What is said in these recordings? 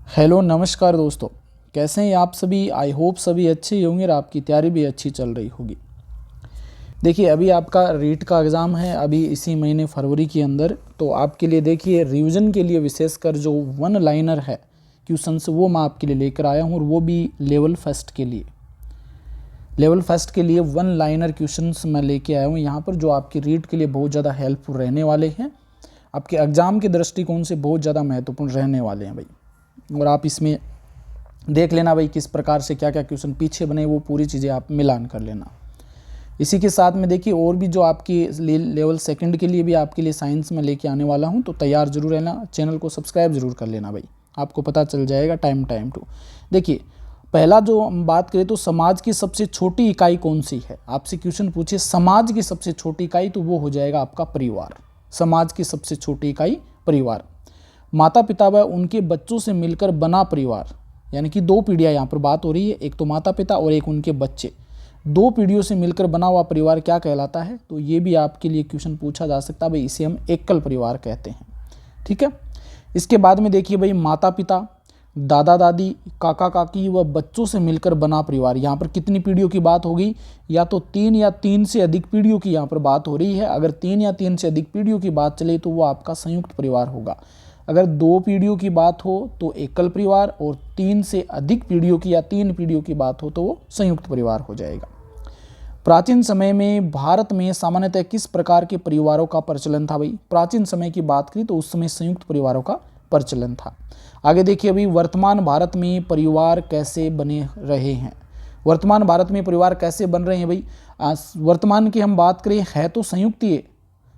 Hello नमस्कार दोस्तों, कैसे हैं आप सभी। आई होप सभी अच्छे ही होंगे और आपकी तैयारी भी अच्छी चल रही होगी। देखिए अभी आपका रीट का एग्ज़ाम है अभी इसी महीने फरवरी के अंदर। तो आपके लिए देखिए रिवीजन के लिए विशेषकर जो वन लाइनर है क्वेश्चंस वो मैं आपके लिए लेकर आया हूँ, और वो भी लेवल फर्स्ट के लिए। लेवल फर्स्ट के लिए वन लाइनर क्वेश्चंस मैं लेके आया हूँ यहाँ पर, जो आपकी रीट के लिए बहुत ज़्यादा हेल्पफुल रहने वाले हैं, आपके एग्ज़ाम के दृष्टिकोण से बहुत ज़्यादा महत्वपूर्ण रहने वाले हैं भाई। और आप इसमें देख लेना भाई किस प्रकार से क्या क्या क्वेश्चन पीछे बने, वो पूरी चीज़ें आप मिलान कर लेना। इसी के साथ में देखिए और भी जो आपकी लेवल सेकंड के लिए भी आपके लिए साइंस में लेके आने वाला हूँ, तो तैयार जरूर रहना। चैनल को सब्सक्राइब जरूर कर लेना भाई, आपको पता चल जाएगा टाइम टू। देखिए पहला जो हम बात करें तो समाज की सबसे छोटी इकाई कौन सी है। आपसे क्वेश्चन पूछे समाज की सबसे छोटी इकाई, तो वो हो जाएगा आपका परिवार। समाज की सबसे छोटी इकाई परिवार। माता पिता व उनके बच्चों से मिलकर बना परिवार, यानी कि दो पीढ़ियाँ यहाँ पर बात हो रही है, एक तो माता पिता और एक उनके बच्चे, दो पीढ़ियों से मिलकर बना हुआ परिवार क्या कहलाता है। तो ये भी आपके लिए क्वेश्चन पूछा जा सकता है भाई, इसे हम एकल परिवार कहते हैं। ठीक है। इसके बाद में देखिए भाई माता पिता, दादा दादी, काका काकी व बच्चों से मिलकर बना परिवार, यहाँ पर कितनी पीढ़ियों की बात होगी, या तो तीन या तीन से अधिक पीढ़ियों की यहाँ पर बात हो रही है। अगर तीन या तीन से अधिक पीढ़ियों की बात चले तो वो आपका संयुक्त परिवार होगा। अगर दो पीढ़ियों की बात हो तो एकल परिवार, और तीन से अधिक पीढ़ियों की या तीन पीढ़ियों की बात हो तो वो संयुक्त परिवार हो जाएगा। प्राचीन समय में भारत में सामान्यतः किस प्रकार के परिवारों का प्रचलन था भाई। प्राचीन समय की बात करें तो उस समय संयुक्त परिवारों का प्रचलन था। आगे देखिए अभी वर्तमान भारत में परिवार कैसे बने रहे हैं। वर्तमान भारत में परिवार कैसे बन रहे हैं भाई। वर्तमान की हम बात करें है तो संयुक्त ही है,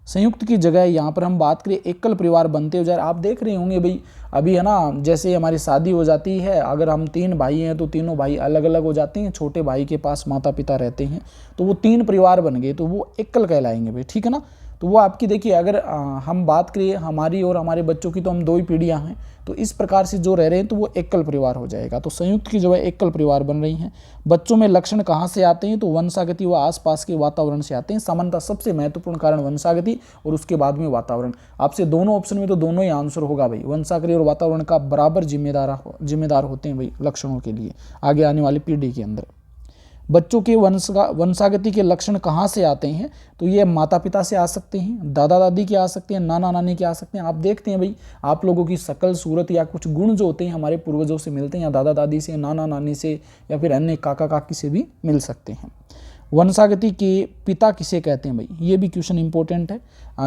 संयुक्त की जगह यहाँ पर हम बात करें एकल परिवार बनते हो जा रहे। आप देख रहे होंगे भाई अभी है ना, जैसे हमारी शादी हो जाती है, अगर हम तीन भाई हैं तो तीनों भाई अलग अलग हो जाते हैं, छोटे भाई के पास माता पिता रहते हैं, तो वो तीन परिवार बन गए, तो वो एकल कहलाएंगे भाई। ठीक है ना। तो वो आपकी देखिए अगर हम बात करें हमारी और हमारे बच्चों की, तो हम दो ही पीढ़ियाँ हैं, तो इस प्रकार से जो रह रहे हैं तो वो एकल परिवार हो जाएगा। तो संयुक्त की जो है एकल परिवार बन रही हैं। बच्चों में लक्षण कहाँ से आते हैं, तो वंशागति व आसपास के वातावरण से आते हैं। सामान्यतः सबसे महत्वपूर्ण कारण वंशागति और उसके बाद में वातावरण। आपसे दोनों ऑप्शन में तो दोनों ही आंसर होगा भाई। वंशागति और वातावरण का बराबर जिम्मेदार होते हैं भाई लक्षणों के लिए आगे आने वाली पीढ़ी के अंदर। बच्चों के वंशागति के लक्षण कहाँ से आते हैं, तो ये माता पिता से आ सकते हैं, दादा दादी के आ सकते हैं, नाना नानी के आ सकते हैं। आप देखते हैं भाई आप लोगों की शकल सूरत या कुछ गुण जो होते हैं हमारे पूर्वजों से मिलते हैं, या दादा दादी से, नाना नानी से, या फिर अन्य काका काकी से भी मिल सकते हैं। वंशागति के पिता किसे कहते हैं भाई, ये भी क्वेश्चन इंपॉर्टेंट है।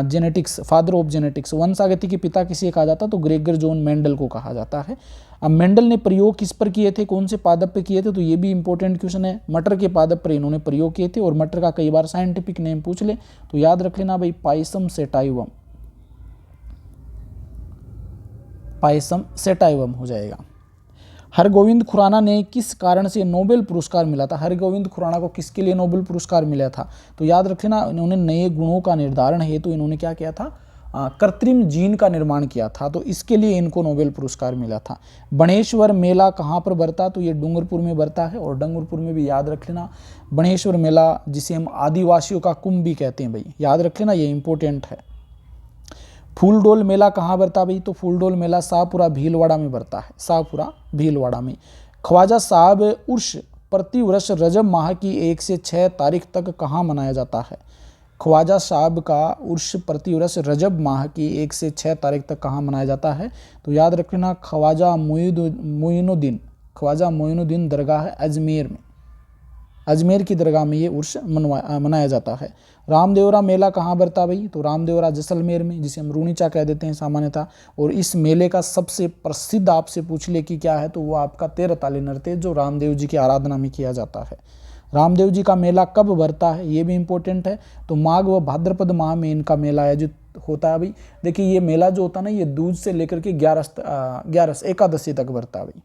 जेनेटिक्स, फादर ऑफ जेनेटिक्स, वंशागति के पिता किसे कहा जाता है, तो ग्रेगर जॉन मेंडल को कहा जाता है। अब मेंडल ने प्रयोग किस पर किए थे, कौन से पादप पे किए थे, तो ये भी इंपॉर्टेंट क्वेश्चन है। मटर के पादप पर इन्होंने प्रयोग किए थे, और मटर का कई बार साइंटिफिक नेम पूछ ले तो याद रख लेना भाई, पाइसम सेटाइवम, पाइसम सेटाइवम हो जाएगा। हरगोविंद खुराना ने किस कारण से नोबेल पुरस्कार मिला था। हरगोविंद खुराना को किसके लिए नोबेल पुरस्कार मिला था, तो याद रखना इन्होंने नए गुणों का निर्धारण हेतु इन्होंने क्या किया था, कृत्रिम जीन का निर्माण किया था, तो इसके लिए इनको नोबेल पुरस्कार मिला था। बणेश्वर मेला कहाँ पर बरता, तो ये डूंगरपुर में बरता है, और डूंगरपुर में भी याद रख लेना बणेश्वर मेला, जिसे हम आदिवासियों का कुंभ भी कहते हैं भाई, याद रख लेना ये इंपॉर्टेंट है। फूलडोल मेला कहाँ बरता भाई, तो फूलडोल मेला शाहपुरा भीलवाड़ा में बरता है, शाहपुरा भीलवाड़ा में। ख्वाजा साहब उर्स प्रतिवर्ष रजब माह की 1 से 6 तारीख तक कहाँ मनाया जाता है। ख्वाजा साहब का उर्स प्रतिवर्ष रजब माह की 1 से 6 तारीख तक कहाँ मनाया जाता है, तो याद रखना ख्वाजा मोइनुद्दीन दरगाह है अजमेर में, अजमेर की दरगाह में ये उर्स मनाया जाता है। रामदेवरा मेला कहाँ बरता भाई, तो रामदेवरा जैसलमेर में, जिसे हम रूनीचा कह देते हैं सामान्यतः। और इस मेले का सबसे प्रसिद्ध आपसे पूछ ले कि क्या है, तो वो आपका 13 ताली नृत्य जो रामदेव जी की आराधना में किया जाता है। रामदेव जी का मेला कब भरता है, ये भी इंपॉर्टेंट है, तो माघ व भाद्रपद माह में इनका मेला आयोजित होता है भाई। देखिए ये मेला जो होता है ना, ये दूज से लेकर के 11 एकादशी तक भरता है भाई।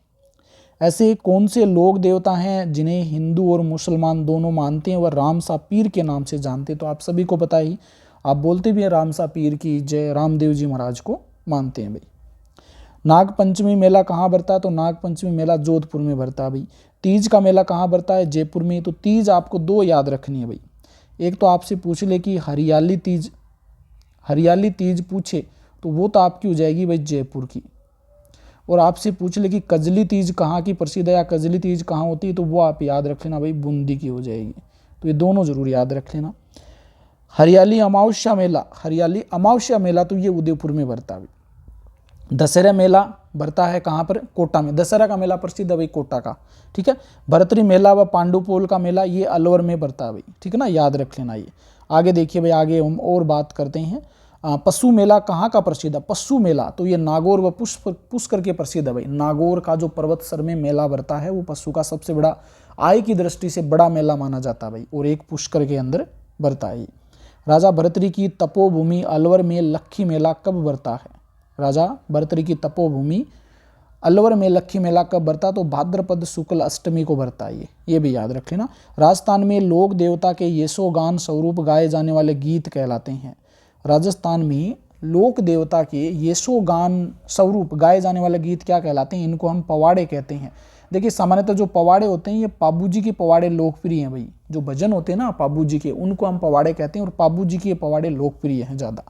ऐसे कौन से लोग देवता हैं जिन्हें हिंदू और मुसलमान दोनों मानते हैं, वह रामसा पीर के नाम से जानते हैं, तो आप सभी को पता ही, आप बोलते भी हैं रामसा पीर की जय, रामदेव जी महाराज को मानते हैं भाई। नाग पंचमी मेला कहाँ भरता है, तो नाग पंचमी मेला जोधपुर में भरता है भाई। तीज का मेला कहाँ भरता है, जयपुर में। तो तीज आपको दो याद रखनी है भाई, एक तो आपसे पूछ ले कि हरियाली तीज पूछे तो वो तो आपकी हो जाएगी भाई जयपुर की। और आपसे पूछ ले कि कजली तीज कहाँ की प्रसिद्ध है या कजली तीज कहाँ होती है, तो वो आप याद रख लेना भाई, बूंदी की हो जाएगी। तो ये दोनों जरूर याद रख लेना। हरियाली अमावस्या मेला, हरियाली अमावस्या मेला तो ये उदयपुर में भरता है। दशहरा मेला भरता है कहाँ पर, कोटा में। दशहरा का मेला प्रसिद्ध है भाई कोटा का, ठीक है। भरतरी मेला व पांडुपोल का मेला ये अलवर में भरता है भाई, ठीक है ना, याद रख लेना ये। आगे देखिए भाई, आगे हम और बात करते हैं। पशु मेला कहाँ का प्रसिद्ध है, पशु मेला तो ये नागौर व पुष्कर के प्रसिद्ध है भाई। नागौर का जो पर्वत सर में मेला भरता है वो पशु का सबसे बड़ा, आय की दृष्टि से बड़ा मेला माना जाता है भाई, और एक पुष्कर के अंदर भरता है। राजा भर्तृहरि की तपोभूमि अलवर में लक्खी मेला कब भरता है, राजा भर्तृहरि की तपोभूमि अलवर में लक्खी मेला कब भरता, तो भाद्रपद शुक्ल अष्टमी को भरता है ये भी याद रख लेना। राजस्थान में लोक देवता के यशोगान स्वरूप गाए जाने वाले गीत कहलाते हैं। राजस्थान में लोक देवता के यशोगान स्वरूप गाए जाने वाले गीत क्या कहलाते हैं, इनको हम पवाड़े कहते हैं। देखिए सामान्यतः जो पवाड़े होते हैं ये पाबू जी के पवाड़े लोकप्रिय हैं भाई, जो भजन होते हैं ना पाबू जी के, उनको हम पवाड़े कहते हैं, और पाबू जी के पवाड़े लोकप्रिय हैं ज़्यादा।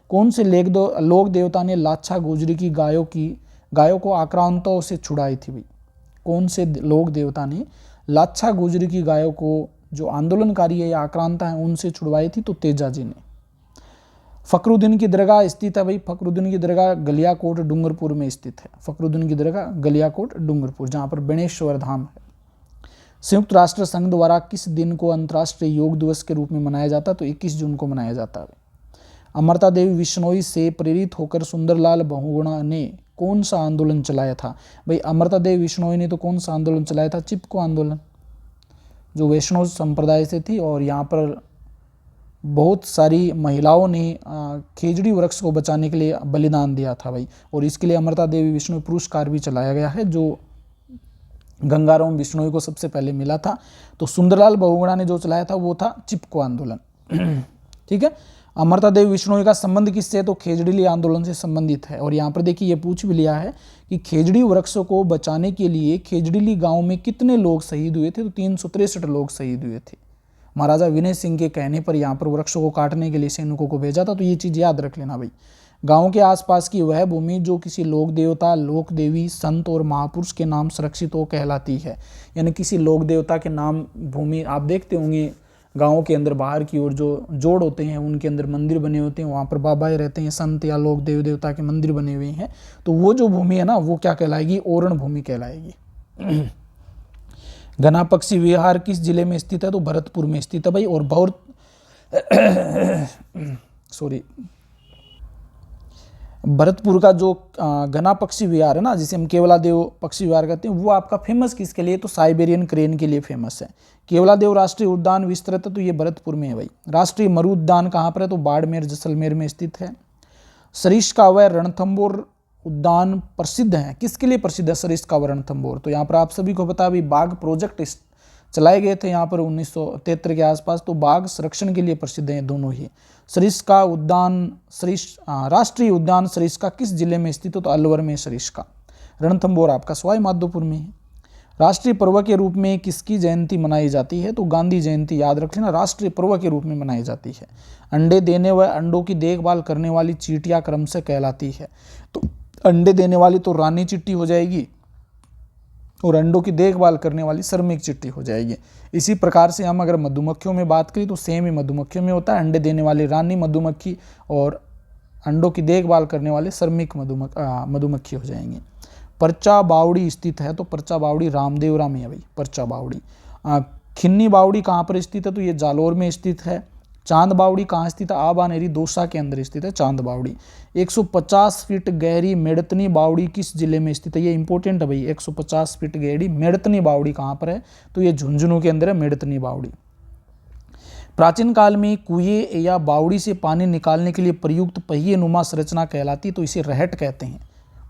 कौन से लोक देवता ने लाछा गुजरी की गायों को आक्रांतों से छुड़ाई थी भाई, कौन से लोक देवता ने लाछा गुजरी की गायों को, जो आंदोलनकारी है या आक्रांता है, उनसे छुड़वाई थी, तो तेजा जी ने। फखरुद्दीन की दरगाह स्थित है भाई, फखरुद्दीन की दरगाह गलियाकोट डूंगरपुर में स्थित है। फखरुद्दीन की दरगाह गलियाकोट डूंगरपुर, जहाँ पर बेणेश्वर धाम है। संयुक्त राष्ट्र संघ द्वारा किस दिन को अंतर्राष्ट्रीय योग दिवस के रूप में मनाया जाता है, तो 21 जून को मनाया जाता है। अमृता देवी बिश्नोई से प्रेरित होकर सुंदरलाल बहुगुणा ने कौन सा आंदोलन चलाया था भाई, अमृता देवी बिश्नोई ने तो कौन सा आंदोलन चलाया था, चिपको आंदोलन, जो वैष्णव संप्रदाय से थी, और यहाँ पर बहुत सारी महिलाओं ने खेजड़ी वृक्ष को बचाने के लिए बलिदान दिया था भाई, और इसके लिए अमृता देवी बिश्नोई पुरस्कार भी चलाया गया है, जो गंगाराम बिश्नोई को सबसे पहले मिला था। तो सुंदरलाल बहुगुणा ने जो चलाया था वो था चिपको आंदोलन, ठीक है। अमृता देवी बिश्नोई का संबंध किससे, तो खेजड़ीली आंदोलन से संबंधित है। और यहाँ पर देखिए ये पूछ भी लिया है कि खेजड़ी वृक्षों को बचाने के लिए खेजड़ीली गांव में कितने लोग शहीद हुए थे, तो 363 लोग शहीद हुए थे। महाराजा विनय सिंह के कहने पर यहाँ पर वृक्षों को काटने के लिए सैनिकों को भेजा था, तो ये चीज़ याद रख लेना भाई। गांव के आसपास की वह भूमि जो किसी लोक देवता, लोक देवी, संत और महापुरुष के नाम सुरक्षित हो कहलाती है। यानी किसी लोक देवता के नाम भूमि, आप देखते होंगे गाँव के अंदर बाहर की ओर जो जोड़ होते हैं उनके अंदर मंदिर बने होते हैं, वहाँ पर बाबाएं रहते हैं, संत या लोक देव देवता के मंदिर बने हुए हैं, तो वो जो भूमि है ना वो क्या कहलाएगी, ओरण भूमि कहलाएगी। घना पक्षी विहार किस जिले में स्थित है, तो भरतपुर में स्थित है भाई। और बहुत भरतपुर का जो घना पक्षी विहार है ना, जिसे हम केवलादेव पक्षी विहार कहते हैं, वो आपका फेमस किसके लिए, तो साइबेरियन क्रेन के लिए फेमस है। केवलादेव राष्ट्रीय उद्यान विस्तृत है, तो ये भरतपुर में है भाई। राष्ट्रीय मरु उद्यान कहाँ पर है, तो बाड़मेर जैसलमेर में स्थित है। सरिस्का व रणथंभौर उद्यान प्रसिद्ध है, किसके लिए प्रसिद्ध है सरिस्का व रणथंभौर, तो यहाँ पर आप सभी को पता है बाघ प्रोजेक्ट चलाए गए थे यहाँ पर 1973 के आसपास, तो बाघ संरक्षण के लिए प्रसिद्ध हैं दोनों ही। सरिस्का उद्यान राष्ट्रीय उद्यान सरिस्का किस जिले में स्थित हो, तो अलवर में सरिस्का। रणथंभौर आपका सवाई माधोपुर में है। राष्ट्रीय पर्व के रूप में किसकी जयंती मनाई जाती है, तो गांधी जयंती, याद रख लेना, राष्ट्रीय पर्व के रूप में मनाई जाती है। अंडे देने व अंडों की देखभाल करने वाली चींटियां क्रम से कहलाती है, तो अंडे देने वाली तो रानी चिट्टी हो जाएगी, और अंडों की देखभाल करने वाली श्रमिक चिट्टी हो जाएगी। इसी प्रकार से हम अगर मधुमक्खियों में बात करें तो सेम ही मधुमक्खियों में होता है, अंडे देने वाली रानी मधुमक्खी और अंडों की देखभाल करने वाले श्रमिक मधुमक्खी हो जाएंगे। परचा बावड़ी स्थित है, तो परचा बावड़ी रामदेवरा में है भाई, परचा बावड़ी। खिन्नी बावड़ी कहाँ पर स्थित है, तो ये जालोर में स्थित है। चांद बावड़ी कहाँ स्थित है, आबानेरी दौसा के अंदर स्थित है चांद बावड़ी। 150 फीट गहरी मेड़तनी बावड़ी किस जिले में स्थित है, ये इंपॉर्टेंट है भाई। 150 फीट गहरी मेड़तनी बावड़ी कहाँ पर है, तो ये झुंझुनू के अंदर है मेड़तनी बावड़ी। प्राचीन काल में कुएं या बावड़ी से पानी निकालने के लिए प्रयुक्त पहिए नुमा संरचना कहलाती, तो इसे रहट कहते हैं।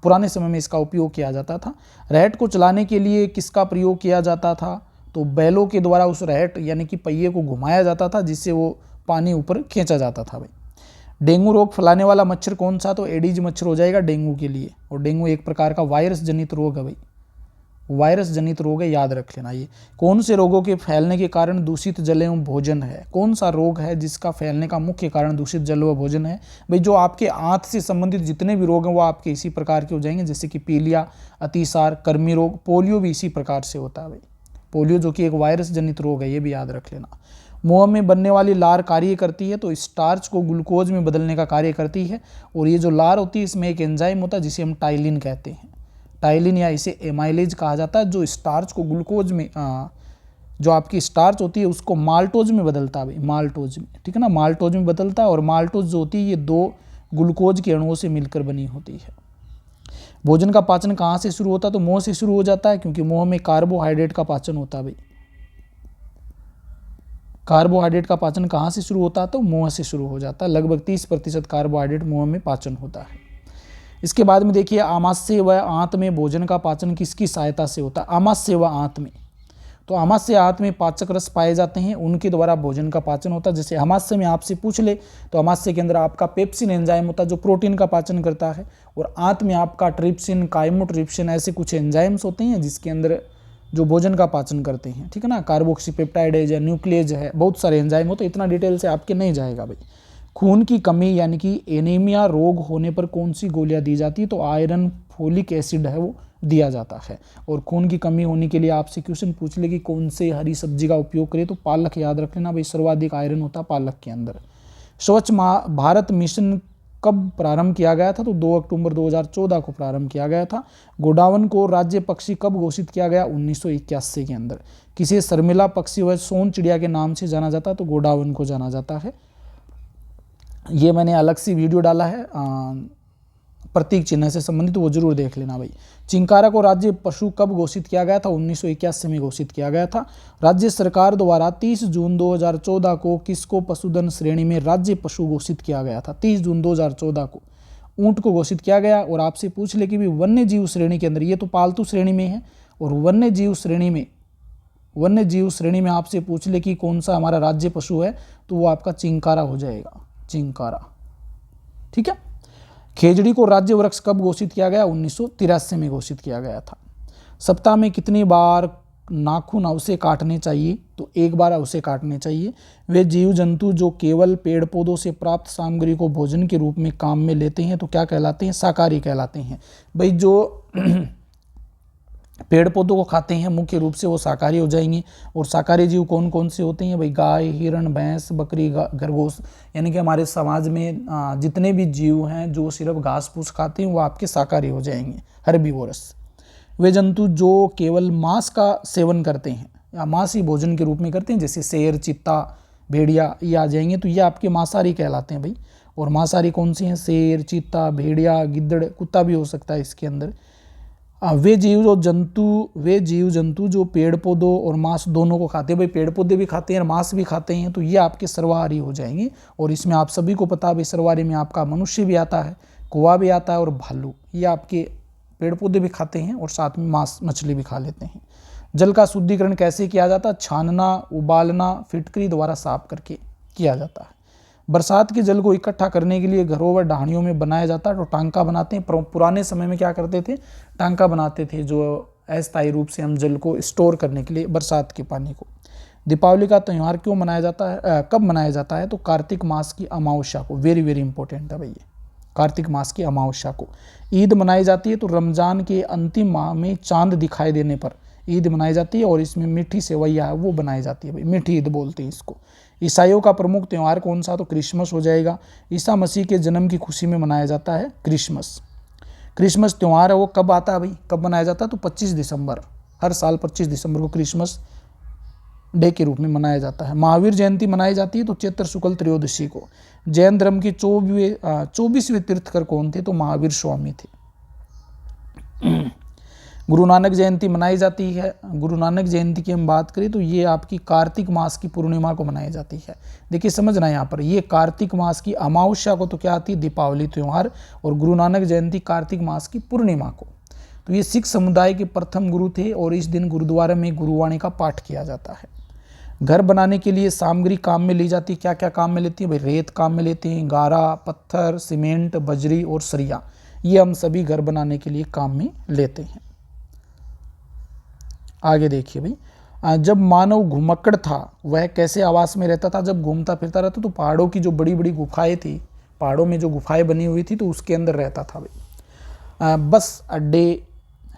पुराने समय में इसका उपयोग किया जाता था। रहट को चलाने के लिए किसका प्रयोग किया जाता था, तो बैलों के द्वारा उस रहट यानी कि पहिए को घुमाया जाता था, जिससे वो पानी ऊपर खींचा जाता था भाई। डेंगू रोग फैलाने वाला मच्छर कौन सा, तो एडीज मच्छर हो जाएगा डेंगू के लिए, और डेंगू एक प्रकार का वायरस जनित रोग है भाई। वायरस जनित रोग है, याद रख लेना। ये कौन से रोगों के फैलने के कारण दूषित जल एवं भोजन है? कौन सा रोग है जिसका फैलने का मुख्य कारण दूषित जल व भोजन है? भाई जो आपके आंत से संबंधित जितने भी रोग हैं वो आपके इसी प्रकार के हो जाएंगे, जैसे कि पीलिया, अतिसार, कृमि रोग, पोलियो भी इसी प्रकार से होता है भाई। पोलियो जो कि एक वायरस जनित रोग है, ये भी याद रख लेना। मुंह में बनने वाली लार कार्य करती है तो स्टार्च को ग्लूकोज में बदलने का कार्य करती है, और ये जो लार होती है इसमें एक एंजाइम होता है जिसे हम टाइलिन कहते हैं। टाइलिन या इसे एमाइलेज कहा जाता है, जो स्टार्च को ग्लूकोज में जो आपकी स्टार्च होती है उसको माल्टोज में बदलता है भाई, माल्टोज में, ठीक है ना, माल्टोज में बदलता है। और माल्टोज जो होती है ये 2 ग्लूकोज के अणुओं से मिलकर बनी होती है। भोजन का पाचन कहाँ से शुरू होता है? तो मुंह से शुरू हो जाता है, क्योंकि मुंह में कार्बोहाइड्रेट का पाचन होता है भाई। कार्बोहाइड्रेट का पाचन कहाँ से शुरू होता है? तो मुंह से शुरू हो जाता है। लगभग 30% कार्बोहाइड्रेट मुंह में पाचन होता है। इसके बाद में देखिए, आमाशय व आंत में भोजन का पाचन किसकी सहायता से होता है? आमाशय व आंत में, तो आमाशय आंत में पाचक रस पाए जाते हैं, उनके द्वारा भोजन का पाचन होता है। जैसे आमाशय में आपसे पूछ ले तो आमाशय के अंदर आपका पेप्सिन एंजाइम होता है जो प्रोटीन का पाचन करता है, और आंत में आपका ट्रिप्सिन, काइमोट्रिप्सिन ऐसे कुछ एंजाइम्स होते हैं जिसके अंदर जो भोजन का पाचन करते हैं, ठीक है ना। कार्बोक्सीपेप्टाइडेज है, न्यूक्लियेज है, बहुत सारे एंजाइम होते हैं, इतना डिटेल से आपके नहीं जाएगा भाई। खून की कमी यानी कि एनीमिया रोग होने पर कौन सी गोलियां दी जाती है? तो आयरन, फोलिक एसिड है वो दिया जाता है। और खून की कमी होने के लिए आपसे क्वेश्चन पूछ ले कि कौन से हरी सब्जी का उपयोग करें, तो पालक याद रख लेना भाई, सर्वाधिक आयरन होता है पालक के अंदर। स्वच्छ भारत मिशन कब प्रारंभ किया गया था? तो 2 अक्टूबर 2014 को प्रारंभ किया गया था। गोडावन को राज्य पक्षी कब घोषित किया गया? 1981 के अंदर। किसे शर्मिला पक्षी व सोन चिड़िया के नाम से जाना जाता है? तो गोडावन को जाना जाता है। ये मैंने अलग से वीडियो डाला है प्रतीक चिन्ह से संबंधित, तो वो जरूर देख लेना भाई। चिंकारा को राज्य पशु कब घोषित किया गया था? 1981 में घोषित किया गया था। राज्य सरकार द्वारा 30 जून 2014 को किसको पशुधन श्रेणी में राज्य पशु घोषित किया गया था? 30 जून 2014 को ऊंट को घोषित किया गया। और आपसे पूछ ले कि भी वन्य जीव श्रेणी के अंदर, ये तो पालतू श्रेणी में है, और वन्य जीव श्रेणी में आपसे पूछ ले कि कौन सा हमारा राज्य पशु है, तो वो आपका चिंकारा हो जाएगा, चिंकारा, ठीक है। खेजड़ी को राज्य वृक्ष कब घोषित किया गया? 1983 में घोषित किया गया था। सप्ताह में कितनी बार नाखून अवश्य काटने चाहिए? तो 1 बार अवश्य काटने चाहिए। वे जीव जंतु जो केवल पेड़ पौधों से प्राप्त सामग्री को भोजन के रूप में काम में लेते हैं तो क्या कहलाते हैं? शाकाहारी कहलाते हैं भाई। जो पेड़ पौधों को खाते हैं मुख्य रूप से वो शाकाहारी हो जाएंगे। और शाकाहारी जीव कौन कौन से होते हैं भाई? गाय, हिरण, भैंस, बकरी, खरगोश, यानी कि हमारे समाज में जितने भी जीव हैं जो सिर्फ घास फूस खाते हैं वो आपके शाकाहारी हो जाएंगे, हर्बीवोरस। वे जंतु जो केवल मांस का सेवन करते हैं या मांस ही भोजन के रूप में करते हैं, जैसे शेर, चीता, भेड़िया, ये आ जाएंगे, तो ये आपके मांसाहारी कहलाते हैं भाई। और मांसाहारी कौन से हैं? शेर, चीता, भेड़िया, गिद्दड़, कुत्ता भी हो सकता है इसके अंदर। वे जीव जंतु जो पेड़ पौधों और मांस दोनों को खाते हैं भाई, पेड़ पौधे भी खाते हैं और मांस भी खाते हैं, तो ये आपके सर्वाहारी हो जाएंगे। और इसमें आप सभी को पता है भाई, सर्वाहारी में आपका मनुष्य भी आता है, कौवा भी आता है और भालू, ये आपके पेड़ पौधे भी खाते हैं और साथ में मांस मछली भी खा लेते हैं। जल का शुद्धिकरण कैसे किया जाता है? छानना, उबालना, फिटकरी द्वारा साफ करके किया जाता है। बरसात के जल को इकट्ठा करने के लिए घरों व ढाणियों में बनाया जाता है, तो टांका बनाते हैं। पुराने समय में क्या करते थे? टांका बनाते थे, जो अस्थायी रूप से हम जल को स्टोर करने के लिए, बरसात के पानी को। दीपावली का त्यौहार क्यों मनाया जाता है, कब मनाया जाता है? तो कार्तिक मास की अमावस्या को। वेरी वेरी इंपॉर्टेंट है भैया, कार्तिक मास की अमावस्या को। ईद मनाई जाती है तो रमजान के अंतिम माह में चांद दिखाई देने पर ईद मनाई जाती है, और इसमें मीठी सेवैया है वो बनाई जाती है भाई, मीठी ईद बोलते हैं इसको। ईसाइयों का प्रमुख त्यौहार कौन सा? तो क्रिसमस हो जाएगा। ईसा मसीह के जन्म की खुशी में मनाया जाता है क्रिसमस। क्रिसमस त्यौहार है वो कब आता है भाई, कब मनाया जाता है? तो 25 दिसंबर, हर साल 25 दिसंबर को क्रिसमस डे के रूप में मनाया जाता है। महावीर जयंती मनाई जाती है तो चैत्र शुक्ल त्रयोदशी को। जैन धर्म के 24वें तीर्थकर कौन थे? तो महावीर स्वामी थे। गुरु नानक जयंती मनाई जाती है। गुरु नानक जयंती की हम बात करें तो ये आपकी कार्तिक मास की पूर्णिमा को मनाई जाती है। देखिए समझना यहाँ पर, ये कार्तिक मास की अमावस्या को तो क्या आती है? दीपावली त्यौहार। और गुरु नानक जयंती कार्तिक मास की पूर्णिमा को। तो ये सिख समुदाय के प्रथम गुरु थे, और इस दिन गुरुद्वारा में गुरुवाणी का पाठ किया जाता है। घर बनाने के लिए सामग्री काम में ली जाती है, क्या क्या काम में लेती है भाई? रेत काम में लेते हैं, गारा, पत्थर, सीमेंट, बजरी और सरिया, ये हम सभी घर बनाने के लिए काम में लेते हैं। आगे देखिए भाई, जब मानव घुमक्कड़ था वह कैसे आवास में रहता था? जब घूमता फिरता रहता तो पहाड़ों की जो बड़ी बड़ी गुफाएं थी, पहाड़ों में जो गुफाएं बनी हुई थी तो उसके अंदर रहता था भाई। बस अड्डे,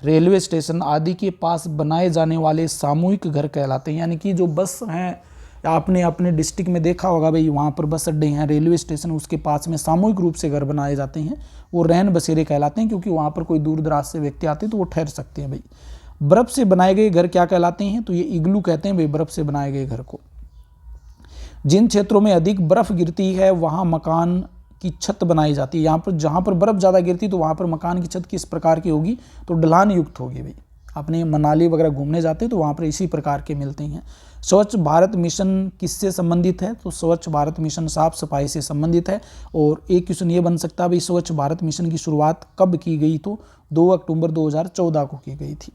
रेलवे स्टेशन आदि के पास बनाए जाने वाले सामूहिक घर कहलाते हैं। यानी कि जो बस हैं, आपने अपने डिस्ट्रिक्ट में देखा होगा भाई, वहाँ पर बस अड्डे हैं, रेलवे स्टेशन, उसके पास में सामूहिक रूप से घर बनाए जाते हैं, वो रैन बसेरे कहलाते हैं, क्योंकि वहाँ पर कोई दूर दराज से व्यक्ति आते हैं तो वो ठहर सकते हैं भाई। बर्फ़ से बनाए गए घर क्या कहलाते हैं? तो ये इग्लू कहते हैं भाई, बर्फ़ से बनाए गए घर को। जिन क्षेत्रों में अधिक बर्फ़ गिरती है वहाँ मकान की छत बनाई जाती है। यहाँ पर जहाँ पर बर्फ़ ज़्यादा गिरती तो वहाँ पर मकान की छत किस प्रकार की होगी? तो ढलान युक्त होगी भाई। आपने मनाली वगैरह घूमने जाते हैं तो वहाँ पर इसी प्रकार के मिलते हैं। स्वच्छ भारत मिशन किससे संबंधित है? तो स्वच्छ भारत मिशन साफ सफाई से संबंधित है। और एक क्वेश्चन ये बन सकता है भाई, स्वच्छ भारत मिशन की शुरुआत कब की गई? तो 2 अक्टूबर 2014 को की गई थी।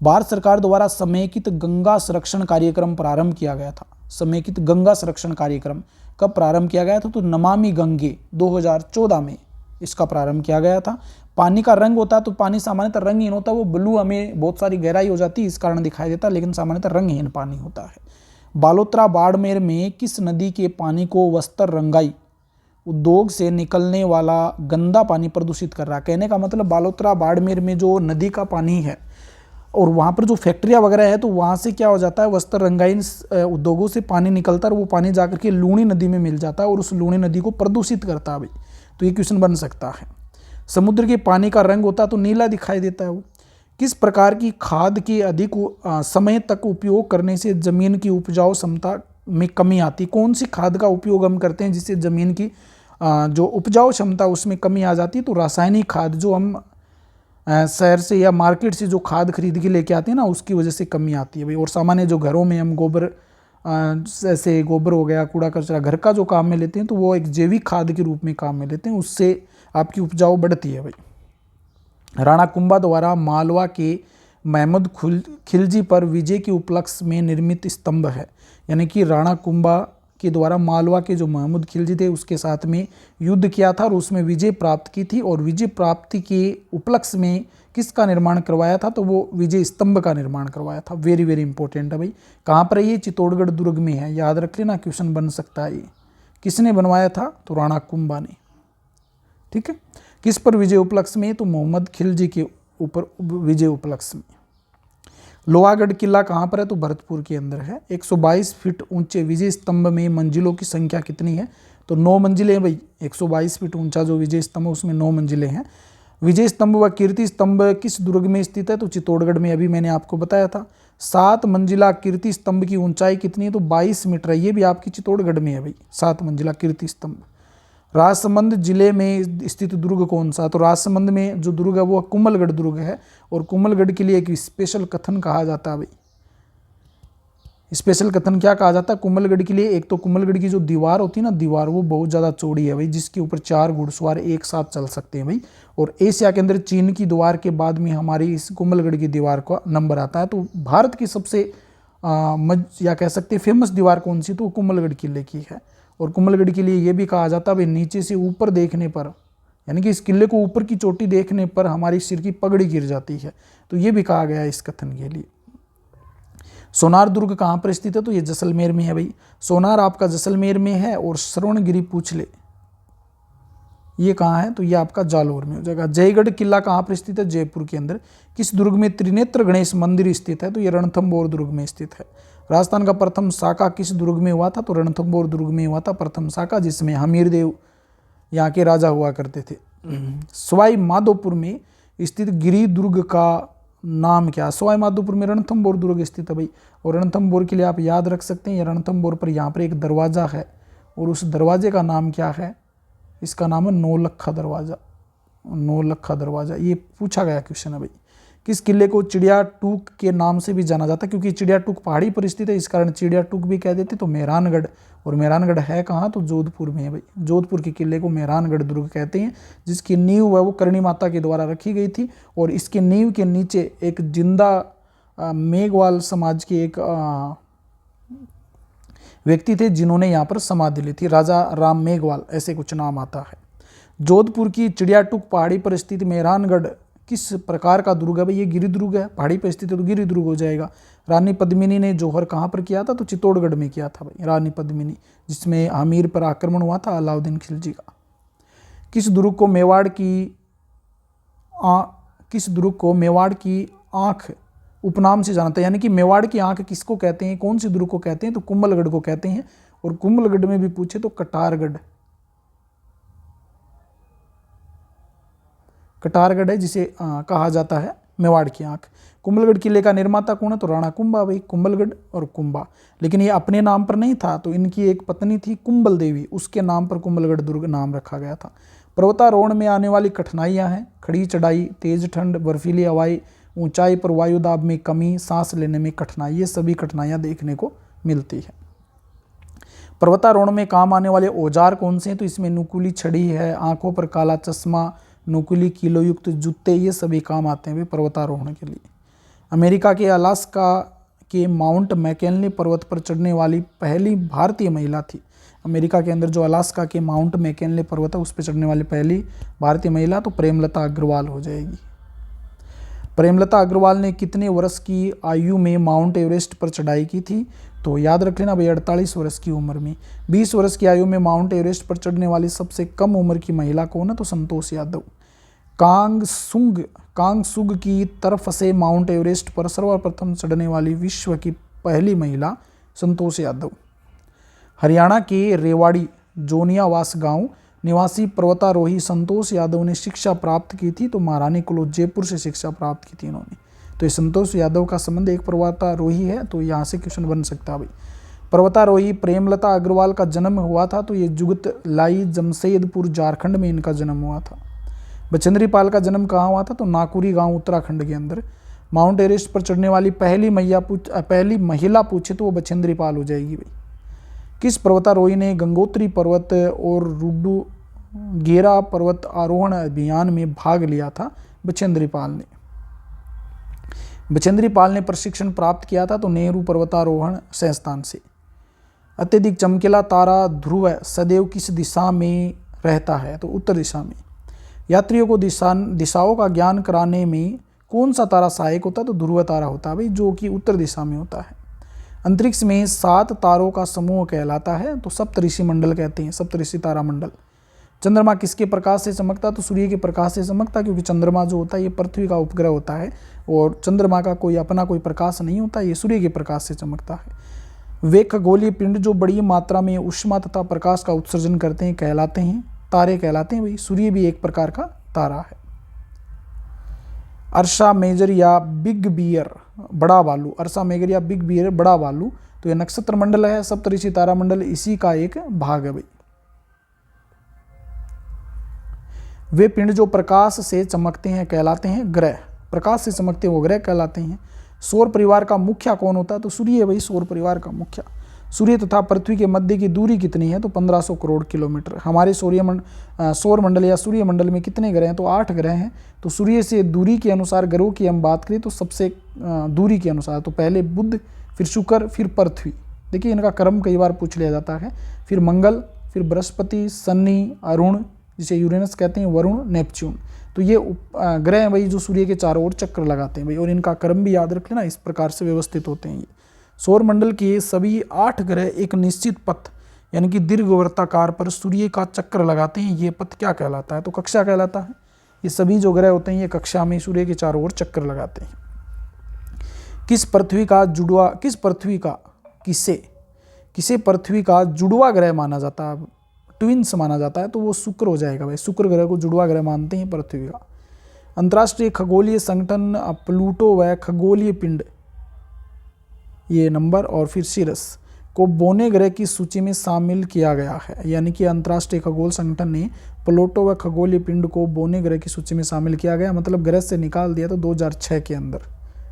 भारत सरकार द्वारा समेकित गंगा संरक्षण कार्यक्रम प्रारंभ किया गया था। समेकित गंगा संरक्षण कार्यक्रम कब प्रारंभ किया गया था? तो नमामि गंगे 2014 में इसका प्रारंभ किया गया था। पानी का रंग होता है तो पानी सामान्यतः रंगहीन होता है, वो ब्लू हमें बहुत सारी गहराई हो जाती है इस कारण दिखाई देता है, लेकिन सामान्यतः रंगहीन पानी होता है। बालोतरा बाड़मेर में किस नदी के पानी को वस्त्र रंगाई उद्योग से निकलने वाला गंदा पानी प्रदूषित कर रहा है? कहने का मतलब बालोतरा बाड़मेर में जो नदी का पानी है और वहाँ पर जो फैक्ट्रियाँ वगैरह है तो वहाँ से क्या हो जाता है, वस्त्र रंगाई उद्योगों से पानी निकलता है और वो पानी जाकर के लूणी नदी में मिल जाता है और उस लूणी नदी को प्रदूषित करता है भाई। तो ये क्वेश्चन बन सकता है। समुद्र के पानी का रंग होता है तो नीला दिखाई देता है वो। किस प्रकार की खाद के अधिक समय तक उपयोग करने से जमीन की उपजाऊ क्षमता में कमी आती? कौन सी खाद का उपयोग हम करते हैं जिससे जमीन की जो उपजाऊ क्षमता उसमें कमी आ जाती है? तो रासायनिक खाद जो हम शहर से या मार्केट से जो खाद खरीद के लेके आते हैं ना, उसकी वजह से कमी आती है भाई। और सामान्य जो घरों में हम गोबर, जैसे गोबर हो गया, कूड़ा कचरा घर का जो काम में लेते हैं तो वो एक जैविक खाद के रूप में काम में लेते हैं, उससे आपकी उपजाऊ बढ़ती है भाई। राणा कुंभा द्वारा मालवा के महमूद खिलजी पर विजय के उपलक्ष्य में निर्मित स्तंभ है। यानी कि राणा कुंभा के द्वारा मालवा के जो महमूद खिलजी थे उसके साथ में युद्ध किया था और उसमें विजय प्राप्त की थी, और विजय प्राप्ति के उपलक्ष्य में किसका निर्माण करवाया था? तो वो विजय स्तंभ का निर्माण करवाया था। वेरी वेरी इंपॉर्टेंट है भाई। कहाँ पर है ये? चित्तौड़गढ़ दुर्ग में है, याद रख लेना, क्वेश्चन बन सकता है। ये किसने बनवाया था? तो राणा कुंभा ने। ठीक है। किस पर विजय उपलक्ष्य में? तो मोहम्मद खिलजी के ऊपर विजय उपलक्ष्य में। लोहागढ़ किला कहाँ पर है? तो भरतपुर के अंदर है। 122 फीट ऊंचे विजय स्तंभ में मंजिलों की संख्या कितनी है? तो 9 मंजिलें भाई। 122 फीट ऊंचा जो विजय स्तंभ है उसमें 9 मंजिलें हैं। विजय स्तंभ व कीर्ति स्तंभ किस दुर्ग में स्थित है? तो चित्तौड़गढ़ में, अभी मैंने आपको बताया था। 7 मंजिला कीर्ति स्तंभ की ऊंचाई कितनी है? तो 22 मीटर है। ये भी आपकी चित्तौड़गढ़ में है भाई, 7 मंजिला कीर्ति स्तंभ। राजसमंद जिले में स्थित दुर्ग कौन सा? तो राजसमंद में जो दुर्ग है वो कुंभलगढ़ दुर्ग है, और कुंभलगढ़ के लिए एक स्पेशल कथन कहा जाता है भाई। स्पेशल कथन क्या कहा जाता है कुंभलगढ़ के लिए? एक तो कुंभलगढ़ की जो दीवार होती है ना, दीवार वो बहुत ज़्यादा चौड़ी है भाई, जिसके ऊपर 4 घुड़सवार एक साथ चल सकते हैं भाई। और एशिया के अंदर चीन की दीवार के बाद में हमारी इस कुंभलगढ़ की दीवार का नंबर आता है। तो भारत की सबसे या कह सकते हैं फेमस दीवार कौन सी? तो कुंभलगढ़ किले की है। और कुंभलगढ़ के लिए ये भी कहा जाता है भाई, नीचे से ऊपर देखने पर, यानी कि इस किले को ऊपर की चोटी देखने पर हमारी सिर की पगड़ी गिर जाती है। तो ये भी कहा गया है इस कथन के लिए। सोनार दुर्ग कहाँ पर स्थित है? तो ये जैसलमेर में है भाई। सोनार आपका जैसलमेर में है, और श्रवणगिरी पूछले ये कहाँ है? तो ये आपका जालोर में हो जाएगा। जयगढ़ किला कहाँ पर स्थित है? जयपुर के अंदर। किस दुर्ग में त्रिनेत्र गणेश मंदिर स्थित है? तो ये रणथंभौर दुर्ग में स्थित है। राजस्थान का प्रथम शाखा किस दुर्ग में हुआ था? तो रणथंभौर दुर्ग में हुआ था प्रथम शाखा, जिसमें हमीरदेव यहाँ के राजा हुआ करते थे। सवाई माधोपुर में स्थित गिरी दुर्ग का नाम क्या? सवाई माधोपुर में रणथंभौर दुर्ग स्थित है भाई। और रणथंभौर के लिए आप याद रख सकते हैं, रणथंभौर पर यहाँ पर एक दरवाज़ा है, और उस दरवाजे का नाम क्या है? इसका नाम है नौलखा दरवाज़ा। नौलखा दरवाज़ा ये पूछा गया क्वेश्चन है भाई। किस किले को चिड़िया टूक के नाम से भी जाना जाता है? क्योंकि चिड़िया टूक पहाड़ी पर स्थित है, इस कारण चिड़िया टूक भी कह देते। तो मेहरानगढ़, और मेहरानगढ़ है कहाँ? तो जोधपुर में है भाई। जोधपुर के किले को मेहरानगढ़ दुर्ग कहते हैं, जिसकी नींव है वो करणी माता के द्वारा रखी गई थी। और इसके नींव के नीचे एक जिंदा मेघवाल समाज के एक व्यक्ति थे जिन्होंने यहाँ पर समाधि ली थी, राजा राम मेघवाल, ऐसे कुछ नाम आता है। जोधपुर की चिड़ियाटूक पहाड़ी पर स्थित मेहरानगढ़ किस प्रकार का दुर्ग है भाई? ये गिरि दुर्ग है, पहाड़ी पर स्थित है तो गिरि दुर्ग हो जाएगा। रानी पद्मिनी ने जौहर कहाँ पर किया था? तो चित्तौड़गढ़ में किया था भाई, रानी पद्मिनी, जिसमें आमेर पर आक्रमण हुआ था अलाउद्दीन खिलजी का। किस दुर्ग को मेवाड़ की आंख उपनाम से जाना था? यानी कि मेवाड़ की आंख किसको कहते हैं, कौन सी दुर्ग को कहते हैं? तो कुंभलगढ़ को कहते हैं। और कुंभलगढ़ में भी पूछे तो कटारगढ़ है जिसे कहा जाता है मेवाड़ की आंख। कुंभलगढ़ किले का निर्माता कौन है? तो राणा कुंभा भाई, कुंभलगढ़ और कुंभा। लेकिन ये अपने नाम पर नहीं था, तो इनकी एक पत्नी थी कुंभल देवी, उसके नाम पर कुंभलगढ़ दुर्ग नाम रखा गया था। पर्वतारोहण में आने वाली कठिनाइयां हैं, खड़ी चढ़ाई, तेज ठंड, बर्फीली हवाई, ऊंचाई पर वायुदाब में कमी, सांस लेने में कठिनाई, ये सभी कठिनाइयां देखने को मिलती है। पर्वतारोहण में काम आने वाले औजार कौन से हैं? तो इसमें नुकीली छड़ी है, आंखों पर काला चश्मा, नुकीली कीलो युक्त जूते, ये सभी काम आते हैं पर्वतारोहण के लिए। अमेरिका के अलास्का के माउंट मैकिनले पर्वत पर चढ़ने वाली पहली भारतीय महिला थी। अमेरिका के अंदर जो अलास्का के माउंट मैकिनले पर्वत है उस पर चढ़ने वाली पहली भारतीय महिला तो प्रेमलता अग्रवाल हो जाएगी। प्रेमलता अग्रवाल ने कितने वर्ष की आयु में माउंट एवरेस्ट पर चढ़ाई की थी? तो याद रख लेना भाई, 48 वर्ष की उम्र में। 20 वर्ष की आयु में माउंट एवरेस्ट पर चढ़ने वाली सबसे कम उम्र की महिला कौन है? तो संतोष यादव। कांगसुग की तरफ से माउंट एवरेस्ट पर सर्वप्रथम चढ़ने वाली विश्व की पहली महिला संतोष यादव। हरियाणा के रेवाड़ी जोनियावास गांव निवासी पर्वतारोही संतोष यादव ने शिक्षा प्राप्त की थी। तो महारानी कॉलेज जयपुर से शिक्षा प्राप्त की थी इन्होंने। तो ये संतोष यादव का संबंध एक पर्वतारोही है, तो यहाँ से क्वेश्चन बन सकता है भाई। पर्वतारोही प्रेमलता अग्रवाल का जन्म हुआ था, तो ये जुगतलाई जमशेदपुर झारखंड में इनका जन्म हुआ था। बचेंद्री पाल का जन्म कहाँ हुआ था? तो नाकुरी गांव उत्तराखंड के अंदर। माउंट एवरेस्ट पर चढ़ने वाली पहली महिला पूछे तो वो बचेंद्री पाल हो जाएगी भाई। किस पर्वतारोही ने गंगोत्री पर्वत और रुडुगेरा पर्वत आरोहण अभियान में भाग लिया था? बचेंद्री पाल ने। बचेंद्री पाल ने प्रशिक्षण प्राप्त किया था तो नेहरू पर्वतारोहण संस्थान से। अत्यधिक चमकीला तारा ध्रुव सदैव किस दिशा में रहता है? तो उत्तर दिशा में। यात्रियों को दिशाओं का ज्ञान कराने में कौन सा तारा सहायक होता है? तो ध्रुव तारा होता है भाई, जो कि उत्तर दिशा में होता है। अंतरिक्ष में 7 तारों का समूह कहलाता है, तो सप्तऋषि मंडल कहते हैं, सप्तऋषि तारा मंडल। चंद्रमा किसके प्रकाश से चमकता? तो सूर्य के प्रकाश से चमकता, क्योंकि चंद्रमा जो होता है ये पृथ्वी का उपग्रह होता है और चंद्रमा का कोई अपना कोई प्रकाश नहीं होता, ये सूर्य के प्रकाश से चमकता है। वे खगोलीय पिंड जो बड़ी मात्रा में ऊष्मा तथा प्रकाश का उत्सर्जन करते हैं कहलाते हैं तारे कहलाते हैं भाई। सूर्य भी एक प्रकार का तारा है। अर्सा मेजर या बिग बियर बड़ा भालू, अर्सा मेजर या बिग बियर बड़ा भालू, तो ये नक्षत्र मंडल है, सप्तऋषि तारा मंडल इसी का एक भाग है भाई। वे पिंड जो प्रकाश से चमकते हैं कहलाते हैं ग्रह, प्रकाश से चमकते वो ग्रह कहलाते हैं। सौर परिवार का मुखिया कौन होता है? तो सूर्य है भाई, सौर परिवार का मुखिया। सूर्य तथा पृथ्वी के मध्य की दूरी कितनी है? तो 1500 करोड़ किलोमीटर। हमारे सौर मंडल या सूर्य मंडल में कितने ग्रह हैं? तो 8 ग्रह हैं। तो सूर्य से दूरी के अनुसार ग्रहों की हम बात करें तो सबसे दूरी के अनुसार तो पहले बुध, फिर शुक्र, फिर पृथ्वी। देखिए इनका क्रम कई बार पूछ लिया जाता है। फिर मंगल, फिर बृहस्पति, शनि, अरुण जिसे यूरेनस कहते हैं, वरुण, नेपच्यून। तो ये ग्रह हैं भाई जो सूर्य के चारों ओर चक्कर लगाते हैं भाई, और इनका क्रम भी याद रख लेना, इस प्रकार से व्यवस्थित होते हैं ये। सौर मंडल के सभी 8 ग्रह एक निश्चित पथ यानी कि दीर्घवृत्ताकार पर सूर्य का चक्कर लगाते हैं, ये पथ क्या कहलाता है? तो कक्षा कहलाता है। ये सभी जो ग्रह होते हैं ये कक्षा में सूर्य के चारों ओर चक्कर लगाते हैं। किसे पृथ्वी का जुड़वा ग्रह माना जाता है? ट्विंस माना जाता है, तो वो शुक्र हो जाएगा भाई। शुक्र ग्रह को जुड़वा ग्रह मानते हैं पृथ्वी का। अंतर्राष्ट्रीय खगोलीय संगठन प्लूटो व खगोलीय पिंड ये नंबर और फिर सिरस को बोने ग्रह की सूची में शामिल किया गया है। यानी कि अंतर्राष्ट्रीय खगोल संगठन ने प्लूटो व खगोलीय पिंड को बोने ग्रह की सूची में शामिल किया गया, मतलब ग्रह से निकाल दिया तो 2006 के अंदर।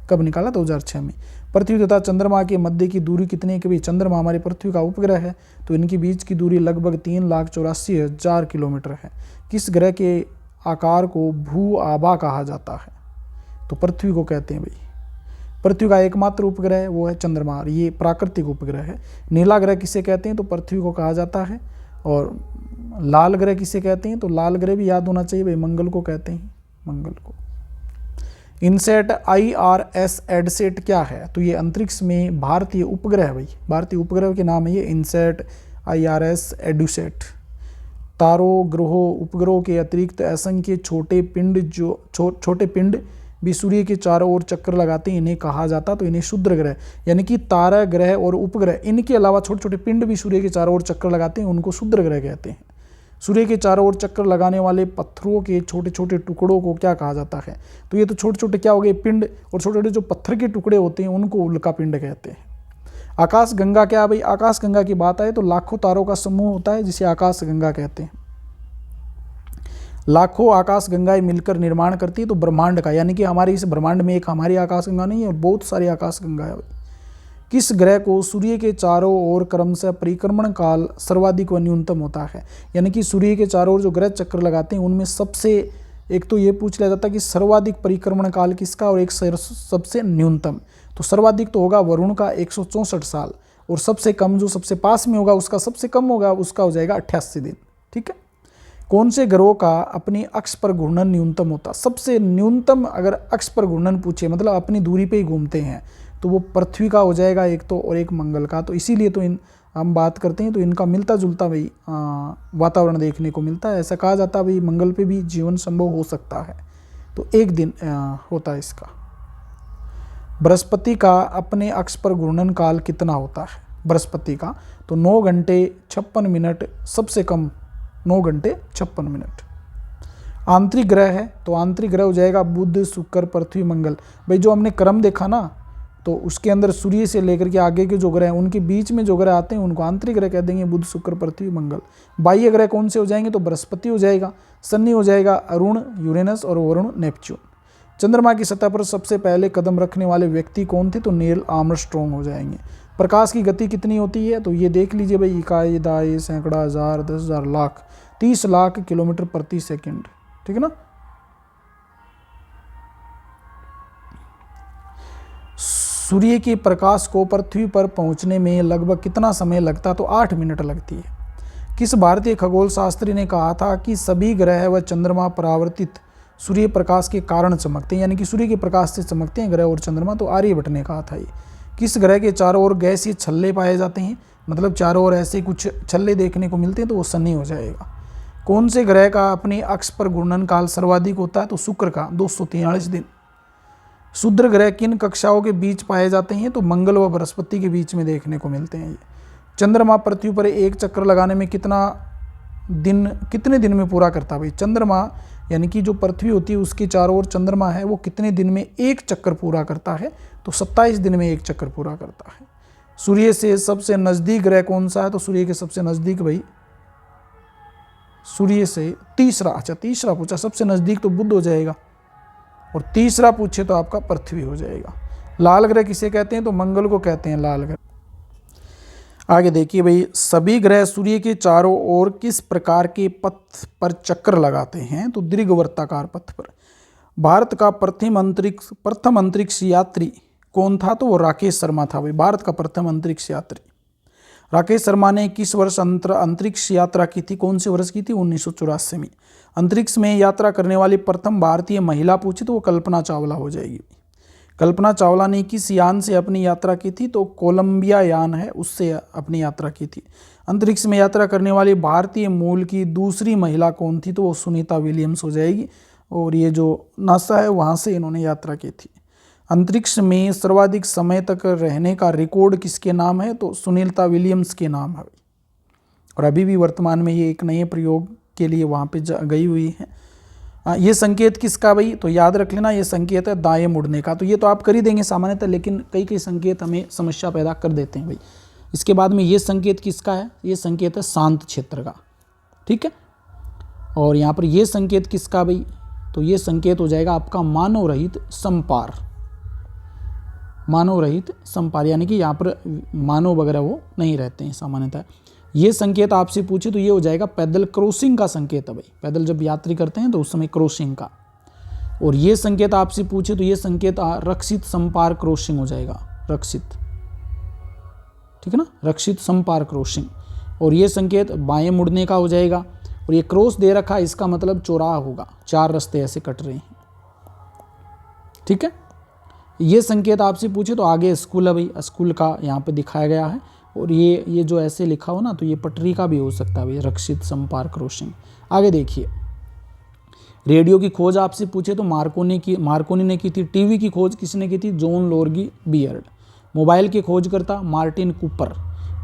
कब निकाला? 2006 में। पृथ्वी तथा चंद्रमा के मध्य की दूरी कितनी है? कि चंद्रमा हमारे पृथ्वी का उपग्रह है, तो इनके बीच की दूरी लगभग 3,84,000 किलोमीटर है। किस ग्रह के आकार को भू आभा कहा जाता है? तो पृथ्वी को कहते हैं भाई। पृथ्वी का एकमात्र उपग्रह है वो है चंद्रमा, ये प्राकृतिक उपग्रह है। नीला ग्रह किसे कहते हैं? तो पृथ्वी को कहा जाता है। और लाल ग्रह किसे कहते हैं? तो लाल ग्रह भी याद होना चाहिए भाई, मंगल को कहते हैं, मंगल को। इनसेट IRS एडसेट क्या है? तो ये अंतरिक्ष में भारतीय उपग्रह है भाई, भारतीय उपग्रह के नाम है ये इनसेट IRS एडुसेट। तारों, ग्रहों, उपग्रहों के अतिरिक्त असंख्य छोटे पिंड जो छोटे पिंड भी सूर्य के चारों ओर चक्कर लगाते हैं, इन्हें कहा जाता, तो इन्हें क्षुद्र ग्रह, यानी कि तारा ग्रह और उपग्रह, इनके अलावा छोटे छोटे पिंड भी सूर्य के चारों ओर चक्कर लगाते हैं, उनको क्षुद्र ग्रह कहते हैं। सूर्य के चारों ओर चक्कर लगाने वाले पत्थरों के छोटे छोटे टुकड़ों को क्या कहा जाता है? तो ये तो छोटे छोटे क्या हो गए, पिंड, और छोटे छोटे जो पत्थर के टुकड़े होते हैं उनको उल्का पिंड कहते हैं। आकाश गंगा क्या है भाई? आकाश गंगा की बात आए तो लाखों तारों का समूह होता है जिसे आकाश गंगा कहते हैं। लाखों आकाश गंगाएं मिलकर निर्माण करती है तो ब्रह्मांड का, यानी कि हमारे इस ब्रह्मांड में एक हमारी आकाश गंगा नहीं है, बहुत सारी आकाश गंगा है। किस ग्रह को सूर्य के चारों ओर क्रमशः परिक्रमण काल सर्वाधिक व न्यूनतम होता है? यानी कि सूर्य के चारों ओर जो ग्रह चक्कर लगाते हैं उनमें सबसे, एक तो ये पूछ लिया जाता है कि सर्वाधिक परिक्रमण काल किसका, और एक सबसे न्यूनतम। तो सर्वाधिक तो होगा वरुण का 164 साल, और सबसे कम जो सबसे पास में होगा उसका सबसे कम होगा, उसका हो जाएगा 88 दिन। ठीक है। कौन से ग्रहों का अपनी अक्ष पर घूर्णन न्यूनतम होता? सबसे न्यूनतम अगर अक्ष पर घूर्णन पूछे, मतलब अपनी दूरी पे ही घूमते हैं, तो वो पृथ्वी का हो जाएगा एक तो, और एक मंगल का। तो इसीलिए तो हम बात करते हैं तो इनका मिलता जुलता भाई वातावरण देखने को मिलता है। ऐसा कहा जाता है भाई मंगल पे भी जीवन संभव हो सकता है, तो एक दिन होता है इसका। बृहस्पति का अपने अक्ष पर घूर्णन काल कितना होता है? बृहस्पति का तो 9 घंटे 56 मिनट, सबसे कम 9 घंटे 56 मिनट। आंतरिक ग्रह है तो आंतरिक ग्रह हो जाएगा बुध, शुक्र, पृथ्वी, मंगल। भाई जो हमने क्रम देखा ना, तो उसके अंदर सूर्य से लेकर के आगे के जो ग्रह हैं उनके बीच में जो ग्रह आते हैं उनको आंतरिक ग्रह कह देंगे, बुध, शुक्र, पृथ्वी, मंगल। बाह्य ग्रह कौन से हो जाएंगे? तो बृहस्पति हो जाएगा, शनि हो जाएगा, अरुण, यूरेनस, और वरुण, नेपच्यून। चंद्रमा की सतह पर सबसे पहले कदम रखने वाले व्यक्ति कौन थे? तो नील आर्मस्ट्रॉन्ग हो जाएंगे। प्रकाश की गति कितनी होती है? तो ये देख लीजिए भाई, इकाई, दाई, सैकड़ा, हजार, 10,000, लाख, 30 लाख किलोमीटर प्रति सेकंड। ठीक है ना। सूर्य के प्रकाश को पृथ्वी पर पहुंचने में लगभग कितना समय लगता? तो 8 मिनट लगती है। किस भारतीय खगोल शास्त्री ने कहा था कि सभी ग्रह व चंद्रमा परावर्तित सूर्य प्रकाश के कारण चमकते हैं, यानी कि सूर्य के प्रकाश से चमकते हैं ग्रह और चंद्रमा? तो आर्यभट्ट ने कहा था ये। किस ग्रह के चारों ओर गैसीय छल्ले पाए जाते हैं? मतलब चारों ओर ऐसे कुछ छल्ले देखने को मिलते हैं, तो वो शनि हो जाएगा। कौन से ग्रह का अपने अक्ष पर घूर्णन काल सर्वाधिक होता है? तो शुक्र का 243 दिन। क्षुद्र ग्रह किन कक्षाओं के बीच पाए जाते हैं? तो मंगल व बृहस्पति के बीच में देखने को मिलते हैं ये। चंद्रमा पृथ्वी पर एक चक्कर लगाने में कितने दिन में पूरा करता है भाई? चंद्रमा यानी कि जो पृथ्वी होती है उसके चारों ओर चंद्रमा है, वो कितने दिन में एक चक्कर पूरा करता है? तो 27 दिन में एक चक्कर पूरा करता है। सूर्य से सबसे नजदीक ग्रह कौन सा है? तो सूर्य के सबसे नजदीक भाई, सूर्य से तीसरा पूछा, सबसे नजदीक तो बुध हो जाएगा, और तीसरा पूछे तो आपका पृथ्वी हो जाएगा। लाल ग्रह किसे कहते हैं? तो मंगल को कहते हैं लाल ग्रह। आगे देखिए भाई, सभी ग्रह सूर्य के चारों ओर किस प्रकार के पथ पर चक्कर लगाते हैं? तो दीर्घवृत्ताकार पथ पर। भारत का प्रथम अंतरिक्ष यात्री कौन था? तो वो राकेश शर्मा था भाई, भारत का प्रथम अंतरिक्ष यात्री। राकेश शर्मा ने किस वर्ष अंतरिक्ष यात्रा की थी? कौन से वर्ष की थी? 1984 में। अंतरिक्ष में यात्रा करने वाली प्रथम भारतीय महिला पूछी तो वो कल्पना चावला हो जाएगी। कल्पना चावला ने किस यान से अपनी यात्रा की थी? तो कोलंबिया यान है, उससे अपनी यात्रा की थी। अंतरिक्ष में यात्रा करने वाली भारतीय मूल की दूसरी महिला कौन थी? तो वो सुनीता विलियम्स हो जाएगी, और ये जो नासा है वहाँ से इन्होंने यात्रा की थी। अंतरिक्ष में सर्वाधिक समय तक रहने का रिकॉर्ड किसके नाम है? तो सुनीता विलियम्स के नाम है, और अभी भी वर्तमान में ये एक नए प्रयोग के लिए वहाँ पे गई हुई है। ये संकेत किसका भाई? तो याद रख लेना, ये संकेत है दाएं मुड़ने का। तो ये तो आप कर ही देंगे सामान्यतः, लेकिन कई संकेत हमें समस्या पैदा कर देते हैं भाई। इसके बाद में ये संकेत किसका है? ये संकेत है शांत क्षेत्र का। ठीक है। और यहाँ पर ये संकेत किसका भाई? तो ये संकेत हो जाएगा आपका मानव रहित संपार। मानव रहित संपार, यानी कि यहाँ पर मानव वगैरह वो नहीं रहते हैं सामान्यतः। ये संकेत आपसे पूछे तो ये हो जाएगा पैदल क्रॉसिंग का संकेत है भाई, पैदल जब यात्री करते हैं तो उस समय क्रॉसिंग का। और ये संकेत आपसे पूछे तो ये संकेत रक्षित संपार क्रॉसिंग हो जाएगा, रक्षित। ठीक है ना, रक्षित संपार क्रॉसिंग। और ये संकेत बाएं मुड़ने का हो जाएगा, और ये क्रॉस दे रखा है, इसका मतलब चौराहा होगा, 4 रास्ते ऐसे कट रहे हैं। ठीक है, ये संकेत आपसे पूछे तो आगे स्कूल है भाई, स्कूल का यहाँ पे दिखाया गया है। और ये जो ऐसे लिखा हो ना तो ये पटरी का भी हो सकता है भाई, रक्षित संपर्क क्रॉसिंग। आगे देखिए, रेडियो की खोज आपसे पूछे तो मार्कोनी ने की थी। टीवी की खोज किसने की थी? John लोर्गी beard. मोबाइल के खोजकर्ता मार्टिन कूपर।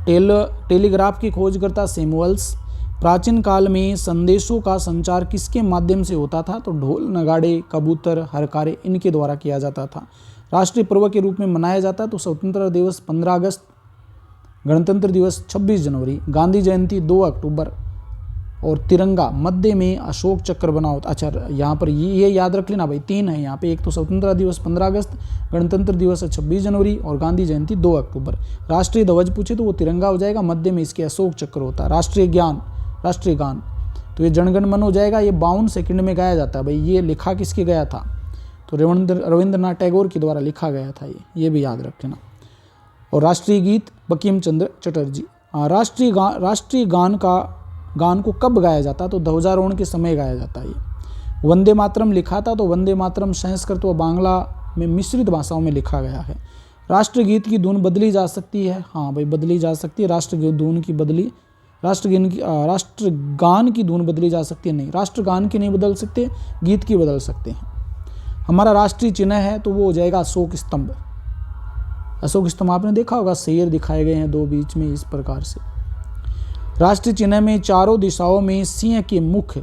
टेलीग्राफ की खोजकर्ता सैमुअल्स। प्राचीन काल में संदेशों का संचार किसके माध्यम से होता था? तो ढोल, नगाड़े, कबूतर, हरकारे, इनके द्वारा किया जाता था। राष्ट्रीय पर्व के रूप में मनाया जाता है तो स्वतंत्रता दिवस 15 अगस्त, गणतंत्र दिवस 26 जनवरी, गांधी जयंती 2 अक्टूबर, और तिरंगा मध्य में अशोक चक्र बना होता। अच्छा, यहाँ पर ये याद रख लेना भाई, 3 है यहाँ पे, एक तो स्वतंत्रता दिवस 15 अगस्त, गणतंत्र दिवस 26 जनवरी और गांधी जयंती 2 अक्टूबर। राष्ट्रीय ध्वज पूछे तो वो तिरंगा हो जाएगा, मध्य में इसके अशोक चक्र होता है। राष्ट्रीय गान तो ये जनगण मन हो जाएगा, ये 52 सेकंड में गाया जाता है भाई। ये लिखा किसके गया था? तो रविंद्रनाथ टैगोर के द्वारा लिखा गया था ये भी याद रखना। और राष्ट्रीय गीत बंकिम चंद्र चटर्जी। राष्ट्रीय गान को कब गाया जाता? तो ध्वजारोहण के समय गाया जाता है ये। वंदे मातरम लिखा था तो वंदे मातरम संस्कृत व बांग्ला में मिश्रित भाषाओं में लिखा गया है। राष्ट्रगीत की धुन बदली जा सकती है, हाँ भाई बदली जा सकती है। राष्ट्रगान की धुन बदली जा सकती है, नहीं, राष्ट्रगान की नहीं बदल सकते, गीत की बदल सकते हैं। हमारा राष्ट्रीय चिन्ह है तो वो हो जाएगा अशोक स्तंभ। अशोक स्तंभ आपने देखा होगा, शेर दिखाए गए हैं 2 बीच में इस प्रकार से। राष्ट्रीय चिन्ह में चारों दिशाओं में सिंह के मुख,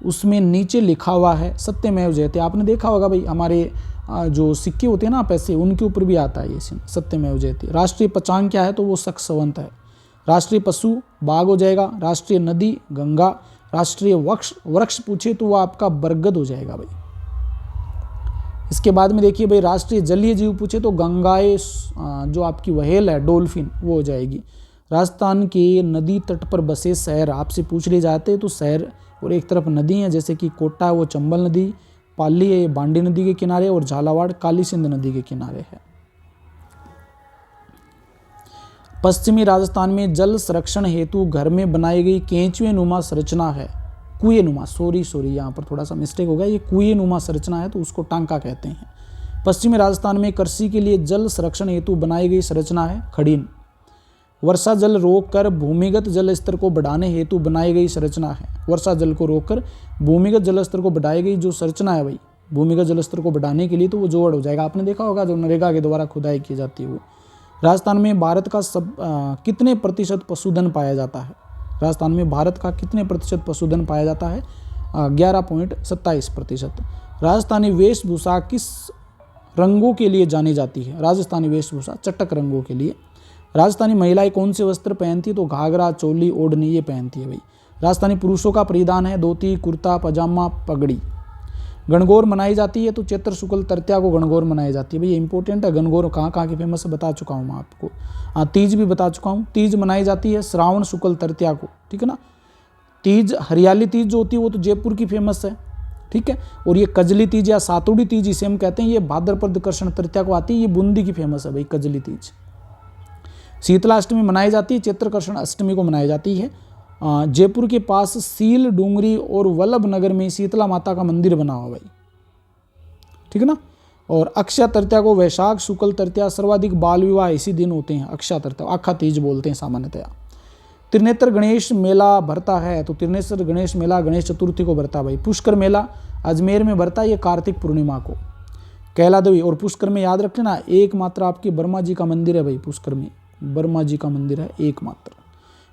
उसमें नीचे लिखा हुआ है सत्यमेव जयते। आपने देखा होगा भाई, हमारे जो सिक्के होते हैं ना पैसे, उनके ऊपर भी आता है ये चिन्ह, सत्यमेव जयते। राष्ट्रीय पचांग क्या है? तो वो सक्सवंत है। राष्ट्रीय पशु बाघ हो जाएगा। राष्ट्रीय नदी गंगा। राष्ट्रीय वृक्ष पूछे तो वो आपका बरगद हो जाएगा भाई। इसके बाद में देखिए भाई, राष्ट्रीय जलीय जीव पूछे तो गंगाए, जो आपकी व्हेल है, डॉल्फिन, वो हो जाएगी। राजस्थान के नदी तट पर बसे शहर आपसे पूछ ले जाते हैं तो शहर, और एक तरफ नदी है जैसे कि कोटा है वो चंबल नदी, पाली है ये बांडी नदी के किनारे, और झालावाड़ काली सिंध नदी के किनारे है। पश्चिमी राजस्थान में जल संरक्षण हेतु घर में बनाई गई केंचुए नुमा संरचना है, कुएं नुमा, सॉरी यहाँ पर थोड़ा सा मिस्टेक हो गया, ये कुएं नुमा संरचना है तो उसको टांका कहते हैं। पश्चिमी राजस्थान में कृषि के लिए जल संरक्षण हेतु बनाई गई संरचना है खड़ीन। वर्षा जल रोककर भूमिगत जल स्तर को बढ़ाने हेतु बनाई गई संरचना है। वर्षा जल को रोककर भूमिगत जल स्तर को बढ़ाई गई जो संरचना है भाई, भूमिगत जल स्तर को बढ़ाने के लिए, तो वो जोड़ हो जाएगा। आपने देखा होगा जो नरेगा के द्वारा खुदाई की जाती है वो। राजस्थान में भारत का कितने प्रतिशत पशुधन पाया जाता है? राजस्थान में भारत का कितने प्रतिशत पशुधन पाया जाता है? 11.27%। राजस्थानी वेशभूषा किस रंगों के लिए जानी जाती है? राजस्थानी वेशभूषा चटक रंगों के लिए। राजस्थानी महिलाएं कौन से वस्त्र पहनती है? तो घाघरा, चोली, ओढ़नी ये पहनती है भाई। राजस्थानी पुरुषों का परिधान है धोती, कुर्ता, पजामा, पगड़ी। गणगौर मनाई जाती है तो चैत्र शुक्ल तृतीया को गणगौर मनाई जाती है भाई, ये इंपॉर्टेंट है। गणगौर कहाँ की फेमस है बता चुका हूँ मैं आपको। हाँ, तीज भी बता चुका हूँ। तीज मनाई जाती है श्रावण शुक्ल तृतीया को, ठीक है ना। तीज, हरियाली तीज जो होती है वो तो जयपुर की फेमस है, ठीक है। और ये कजली तीज या सातुड़ी तीज इसे हम कहते हैं, ये भाद्रपद कृष्ण तृतीया को आती है, ये बूंदी की फेमस है भाई कजली तीज। शीतला अष्टमी मनाई जाती है, चैत्र कृष्ण अष्टमी को मनाई जाती है। जयपुर के पास सील डूंगरी और वल्लभ नगर में शीतला माता का मंदिर बना हुआ भाई, ठीक है ना। और अक्षय तृतीया को, वैशाख शुक्ल तृतीया, सर्वाधिक बाल विवाह इसी दिन होते हैं। अक्षय तृतीया आखा तीज बोलते हैं सामान्यतया। त्रिनेत्र गणेश मेला भरता है तो त्रिनेत्र गणेश मेला गणेश चतुर्थी को भरता भाई। पुष्कर मेला अजमेर में भरता है, ये कार्तिक पूर्णिमा को। कैला देवी और पुष्कर में याद रख लेना, एकमात्र आपकी वर्मा जी का मंदिर है भाई, पुष्कर में वर्मा जी का मंदिर है एकमात्र।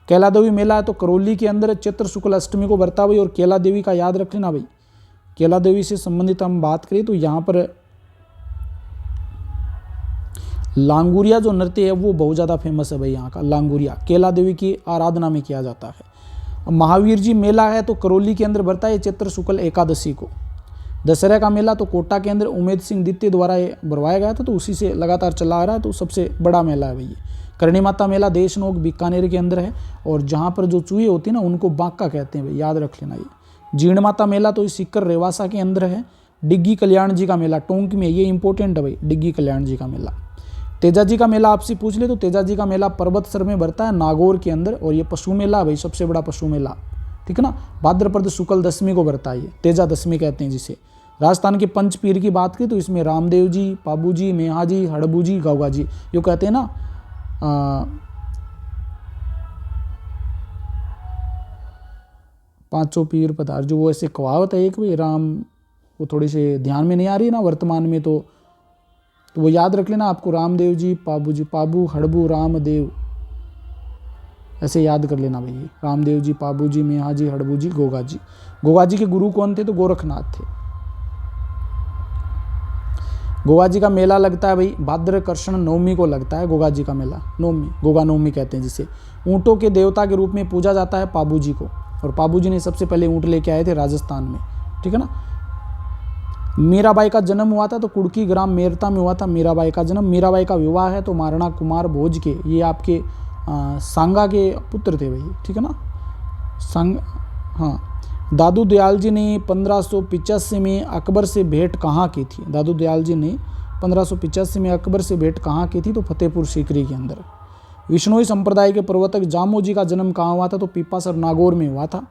कैला देवी मेला है तो करौली के अंदर चैत्र शुक्ल अष्टमी को भरता भाई। और कैला देवी का याद रख लेना भाई, कैला देवी से संबंधित हम बात करें तो यहाँ पर लांगुरिया जो नृत्य है वो बहुत ज़्यादा फेमस है भाई यहाँ का। लांगुरिया कैला देवी की आराधना में किया जाता है। महावीर जी मेला है तो करौली के अंदर भरता है चैत्र शुक्ल एकादशी को। दशहरा का मेला तो कोटा के अंदर उमेद सिंह द्वितीय द्वारा भरवाया गया था, तो उसी से लगातार चला आ रहा है, तो सबसे बड़ा मेला है भैया। करणी माता मेला देशनोक बीकानेर के अंदर है, और जहाँ पर जो चूहे होती है ना उनको बांका कहते हैं भाई, याद रख लेना ये। जीण माता मेला तो इस सीकर रेवासा के अंदर है। डिग्गी कल्याण जी का मेला टोंक में, ये इंपॉर्टेंट है भाई, डिग्गी कल्याण जी का मेला। तेजा जी का मेला आपसे पूछ ले तो तेजा जी का मेला पर्वतसर में भरता है नागौर के अंदर, और ये पशु मेला भाई, सबसे बड़ा पशु मेला, ठीक है ना। भाद्रपद शुक्ल दशमी को भरता है ये, तेजा दशमी कहते हैं जिसे। राजस्थान के पंच पीर की बात की तो इसमें रामदेव जी, पाबू जी, मेहा जी, हड़बू जी, गौगा जी, यो कहते हैं ना पांचों पीर पधार, जो वो ऐसे कहावत है एक भाई राम, वो थोड़ी सी ध्यान में नहीं आ रही ना वर्तमान में, तो वो याद रख लेना आपको, रामदेव जी, पाबू जी, पाबू, हड़बू, रामदेव, ऐसे याद कर लेना भाई, रामदेव जी, पाबू जी, मेहा जी, हड़बू जी, गोगा जी। गोगा जी के गुरु कौन थे? तो गोरखनाथ थे। गोगा जी का मेला लगता है भाई भाद्र कृष्ण नवमी को लगता है गोगा जी का मेला, नवमी, गोगा नवमी कहते हैं जिसे। ऊँटों के देवता के रूप में पूजा जाता है पाबू जी को, और पाबू जी ने सबसे पहले ऊँट लेके आए थे राजस्थान में, ठीक है ना। मीराबाई का जन्म हुआ था तो कुड़की ग्राम मेरता में हुआ था मीराबाई का जन्म। मीराबाई का विवाह है तो महाराणा कुमार भोज के, ये आपके सांगा के पुत्र थे भाई, ठीक है ना, सांग, हाँ। दादू दयाल जी ने 1585 में अकबर से भेंट कहाँ की थी? दादू दयाल जी ने 1585 में अकबर से भेंट कहाँ की थी? तो फतेहपुर सीकरी के अंदर। विष्णोई संप्रदाय के प्रवर्तक जामो जी का जन्म कहाँ हुआ था? तो पीपासर नागौर में हुआ था।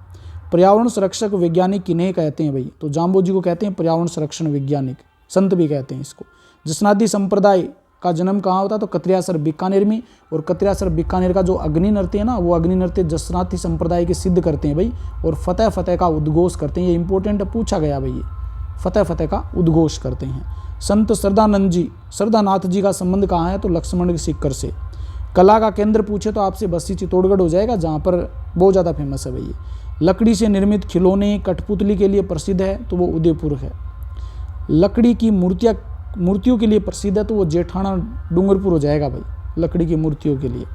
पर्यावरण संरक्षक वैज्ञानिक किन्हें कहते हैं भाई? तो जाम्बो जी को कहते हैं पर्यावरण संरक्षण वैज्ञानिक, संत भी कहते हैं इसको। जसनादी संप्रदाय का जन्म कहाँ होता? तो कतरियासर बीकानेर में, और कतरियासर बीकानेर का जो अग्नि नृत्य है ना, वो अग्नि नृत्य जसनाती संप्रदाय के सिद्ध करते हैं भाई, और फतेह फतेह का उद्घोष करते हैं। ये इंपॉर्टेंट है, पूछा गया भाई, ये फतेह फतेह का उद्घोष करते हैं। संत श्रद्धानंद जी, श्रद्धानाथ जी का संबंध कहाँ है? तो लक्ष्मण के सिक्कर से। कला का केंद्र पूछे तो आपसे बस्सी चित्तौड़गढ़ हो जाएगा, जहाँ पर बहुत ज़्यादा फेमस है भाई ये। लकड़ी से निर्मित खिलौने कठपुतली के लिए प्रसिद्ध है तो वो उदयपुर है। लकड़ी की मूर्तियों के लिए प्रसिद्ध है तो वो जेठाना डूंगरपुर हो जाएगा भाई, लकड़ी की मूर्तियों के लिए।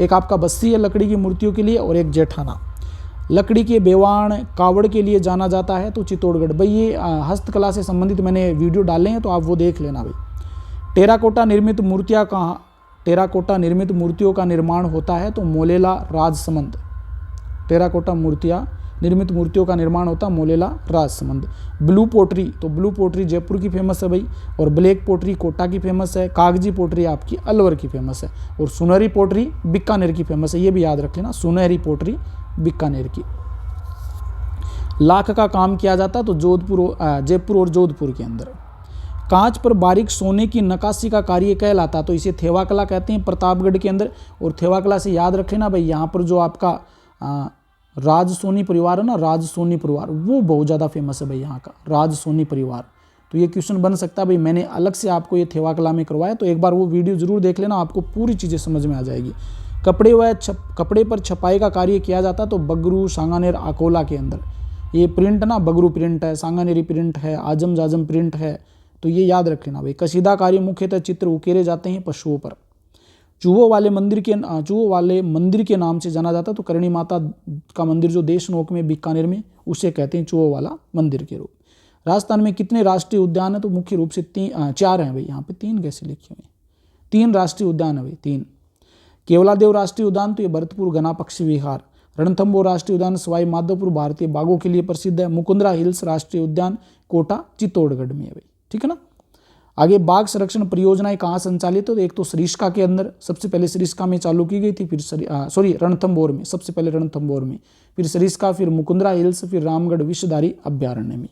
एक आपका बस्सी है लकड़ी की मूर्तियों के लिए, और एक जेठाना। लकड़ी के बेवाण कावड़ के लिए जाना जाता है तो चित्तौड़गढ़। भाई ये हस्तकला से संबंधित मैंने वीडियो डाले हैं तो आप वो देख लेना भाई। टेराकोटा निर्मित मूर्तियों का निर्माण होता है तो मोलेला राजसमंद। टेराकोटा निर्मित मूर्तियों का निर्माण होता है मोलेला राजसमंद। ब्लू पोट्री, तो ब्लू पोट्री जयपुर की फेमस है भाई, और ब्लैक पोट्री कोटा की फेमस है। कागजी पोट्री आपकी अलवर की फेमस है, और सुनहरी पोट्री बीकानेर की फेमस है, ये भी याद रख लेना, सुनहरी पोट्री बीकानेर की। लाख का काम किया जाता तो जयपुर और जोधपुर के अंदर। कांच पर बारीक सोने की नक्काशी का कार्य कहलाता तो इसे थेवा कला कहते हैं प्रतापगढ़ के अंदर। और थेवा कला से याद रख लेना भाई, यहाँ पर जो आपका राज सोनी परिवार है ना, राज सोनी परिवार, वो बहुत ज़्यादा फेमस है भाई यहाँ का, राज सोनी परिवार। तो ये क्वेश्चन बन सकता है भाई, मैंने अलग से आपको ये थेवा कला में करवाया, तो एक बार वो वीडियो जरूर देख लेना, आपको पूरी चीज़ें समझ में आ जाएगी। कपड़े पर छपाई का कार्य किया जाता तो बगरू सांगानेर अकोला के अंदर। ये प्रिंट ना बगरू प्रिंट है, सांगानेरी प्रिंट है, आजम जाजम प्रिंट है, तो ये याद रख लेना भाई। कसीदा कार्य मुख्यतः चित्र उकेरे जाते हैं पशुओं पर। चूहों वाले मंदिर के नाम से जाना जाता तो करणी माता का मंदिर जो देशनोक में बीकानेर में, उसे कहते हैं चूहों वाला मंदिर के रूप। राजस्थान में कितने राष्ट्रीय उद्यान है? तो मुख्य रूप से 4 हैं भाई, यहाँ पे 3 कैसे लिखे हुए? 3 राष्ट्रीय उद्यान है भाई, 3। केवलादेव राष्ट्रीय उद्यान तो ये भरतपुर घना पक्षी विहार। रणथंबोर राष्ट्रीय उद्यान सवाई माधोपुर भारतीय बाघों के लिए प्रसिद्ध है। मुकुंदरा हिल्स राष्ट्रीय उद्यान कोटा चित्तौड़गढ़ में है भाई, ठीक है ना। आगे बाघ संरक्षण परियोजनाएं कहाँ संचालित है? तो एक तो सरिस्का के अंदर, सबसे पहले सरिस्का में चालू की गई थी, फिर रणथंबोर में, सबसे पहले रणथंबोर में, फिर सरिस्का, फिर मुकुंदरा हिल्स, फिर रामगढ़ विषधारी अभ्यारण्य में।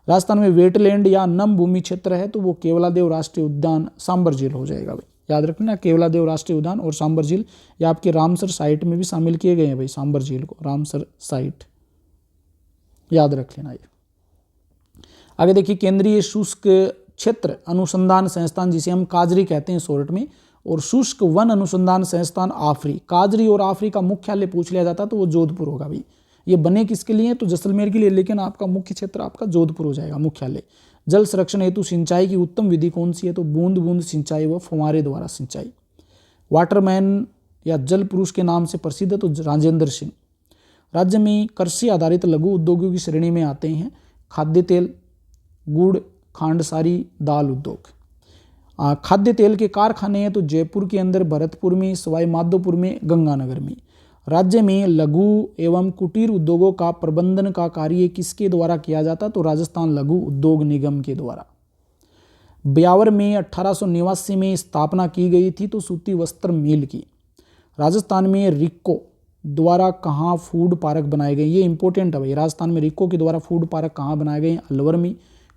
राजस्थान में वेटलैंड या नम भूमि क्षेत्र है तो वो केवलादेव राष्ट्रीय उद्यान सांबर झील हो जाएगा भाई, याद रखना। केवलादेव राष्ट्रीय उद्यान और सांबर झील या आपके रामसर साइट में भी शामिल किए गए हैं भाई, सांबर झील को, रामसर साइट याद रख लेना ये। आगे देखिए, केंद्रीय शुष्क क्षेत्र अनुसंधान संस्थान, जिसे हम काजरी कहते हैं शॉर्ट में, और शुष्क वन अनुसंधान संस्थान आफरी। काजरी और आफरी का मुख्यालय पूछ लिया जाता तो वो जोधपुर होगा भाई। ये बने किसके लिए? तो जैसलमेर के लिए, लेकिन आपका मुख्य क्षेत्र आपका जोधपुर हो जाएगा मुख्यालय। जल संरक्षण हेतु सिंचाई की उत्तम विधि कौन सी है? तो बूंद बूंद सिंचाई व फुवारे द्वारा सिंचाई। वाटरमैन या जल पुरुष के नाम से प्रसिद्ध है तो राजेंद्र सिंह। राज्य में कृषि आधारित लघु उद्योगों की श्रेणी में आते हैं खाद्य तेल, गुड़, खांडसारी, दाल उद्योग। खाद्य तेल के कारखाने हैं तो जयपुर के अंदर, भरतपुर में, सवाई माधोपुर में, गंगानगर में। राज्य में लघु एवं कुटीर उद्योगों का प्रबंधन का कार्य किसके द्वारा किया जाता? तो राजस्थान लघु उद्योग निगम के द्वारा। ब्यावर में 1889 में स्थापना की गई थी तो सूती वस्त्र मिल की। राजस्थान में रिक्को द्वारा कहाँ फूड पार्क बनाए गए? ये इंपॉर्टेंट है भाई, राजस्थान में रिक्को के द्वारा फूड पार्क कहाँ बनाए गए? अलवर में,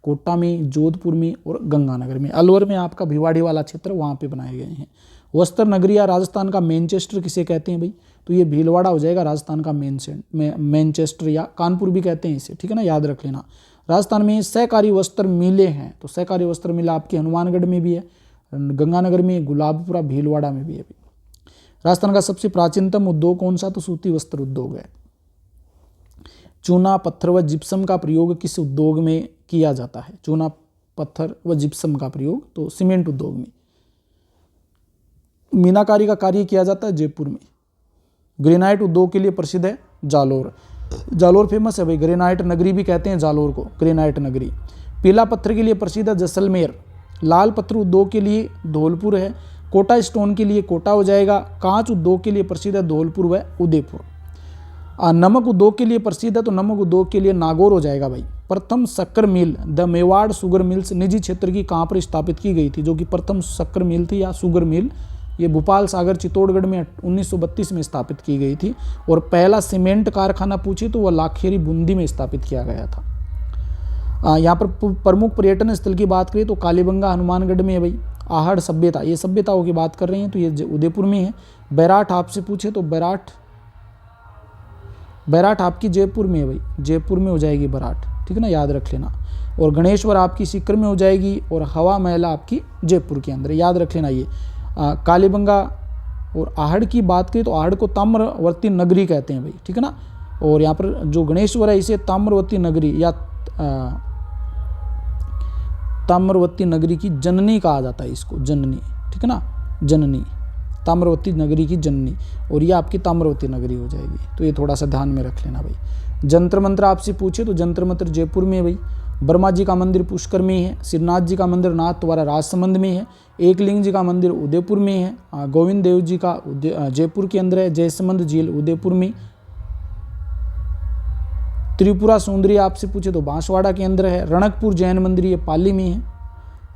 कोटा में, जोधपुर में और गंगानगर में। अलवर में आपका भिवाड़ी वाला क्षेत्र वहाँ पे बनाए गए हैं। वस्त्र नगरी या राजस्थान का मैनचेस्टर किसे कहते हैं भाई, तो ये भीलवाड़ा हो जाएगा राजस्थान का मैनचेस्टर, या कानपुर भी कहते हैं इसे, ठीक है ना, याद रख लेना। राजस्थान में सहकारी वस्त्र मिलें हैं, तो सहकारी वस्त्र मिल आपकी हनुमानगढ़ में भी है, गंगानगर में, गुलाबपुरा, भीलवाड़ा में भी है। राजस्थान का सबसे प्राचीनतम उद्योग कौन सा, तो सूती वस्त्र उद्योग है। चूना, पत्थर व जिप्सम का प्रयोग किस उद्योग में किया जाता है, चूना, पत्थर व जिप्सम का प्रयोग तो सीमेंट उद्योग में। मीनाकारी का कार्य किया जाता है जयपुर में। ग्रेनाइट उद्योग के लिए प्रसिद्ध है जालोर, जालोर फेमस है भाई, ग्रेनाइट नगरी भी कहते हैं जालोर को, ग्रेनाइट नगरी। पीला पत्थर के लिए प्रसिद्ध है जैसलमेर। लाल पत्थर उद्योग के लिए धौलपुर है। कोटा स्टोन के लिए कोटा हो जाएगा। कांच उद्योग के लिए प्रसिद्ध है धौलपुर व उदयपुर। नमक उद्योग के लिए प्रसिद्ध है, तो नमक उद्योग के लिए नागौर हो जाएगा भाई। प्रथम शक्कर मिल द मेवाड़ शुगर मिल्स निजी क्षेत्र की कहाँ पर स्थापित की गई थी, जो कि प्रथम शक्कर मिल थी या शुगर मिल, ये भोपाल सागर चित्तौड़गढ़ में 1932 में स्थापित की गई थी। और पहला सीमेंट कारखाना पूछे तो वह लाखेरी बूंदी में स्थापित किया गया था। यहाँ पर प्रमुख पर्यटन स्थल की बात करें तो कालीबंगा हनुमानगढ़ में है भाई। आहड़ सभ्यता, ये सभ्यताओं की बात कर रहे हैं तो ये उदयपुर में है। बैराठ आपसे पूछे तो बैराठ आपकी जयपुर में है भाई, जयपुर में हो जाएगी बैराठ, ठीक है ना, याद रख लेना। और गणेश्वर आपकी सीकर में हो जाएगी, और हवा महल आपकी जयपुर के अंदर, याद रख लेना। ये कालीबंगा और आहड़ की बात करें तो आहड़ को ताम्रवर्ती नगरी कहते हैं भाई, ठीक है ना। और यहाँ पर जो गणेश्वर है इसे ताम्रवर्ती नगरी या ताम्रवर्ती नगरी की जननी कहा जाता है, इसको जननी, ठीक है ना, जननी, ताम्रवर्ती नगरी की जननी, और ये आपकी ताम्रवर्ती नगरी हो जाएगी। तो ये थोड़ा सा ध्यान में रख लेना भाई। जंतर मंत्र आपसे पूछे तो जंतर मंत्र जयपुर में है भाई। ब्रह्मा जी का मंदिर पुष्कर में है। श्रीनाथ जी का मंदिर नाथद्वारा राजसमंद में है। एकलिंग जी का मंदिर उदयपुर में है। गोविंद देव जी का जयपुर के अंदर है। जयसमंद झील उदयपुर में। त्रिपुरा सुंदरी आपसे पूछे तो बांसवाड़ा के अंदर है। रणकपुर जैन मंदिर ये पाली में है।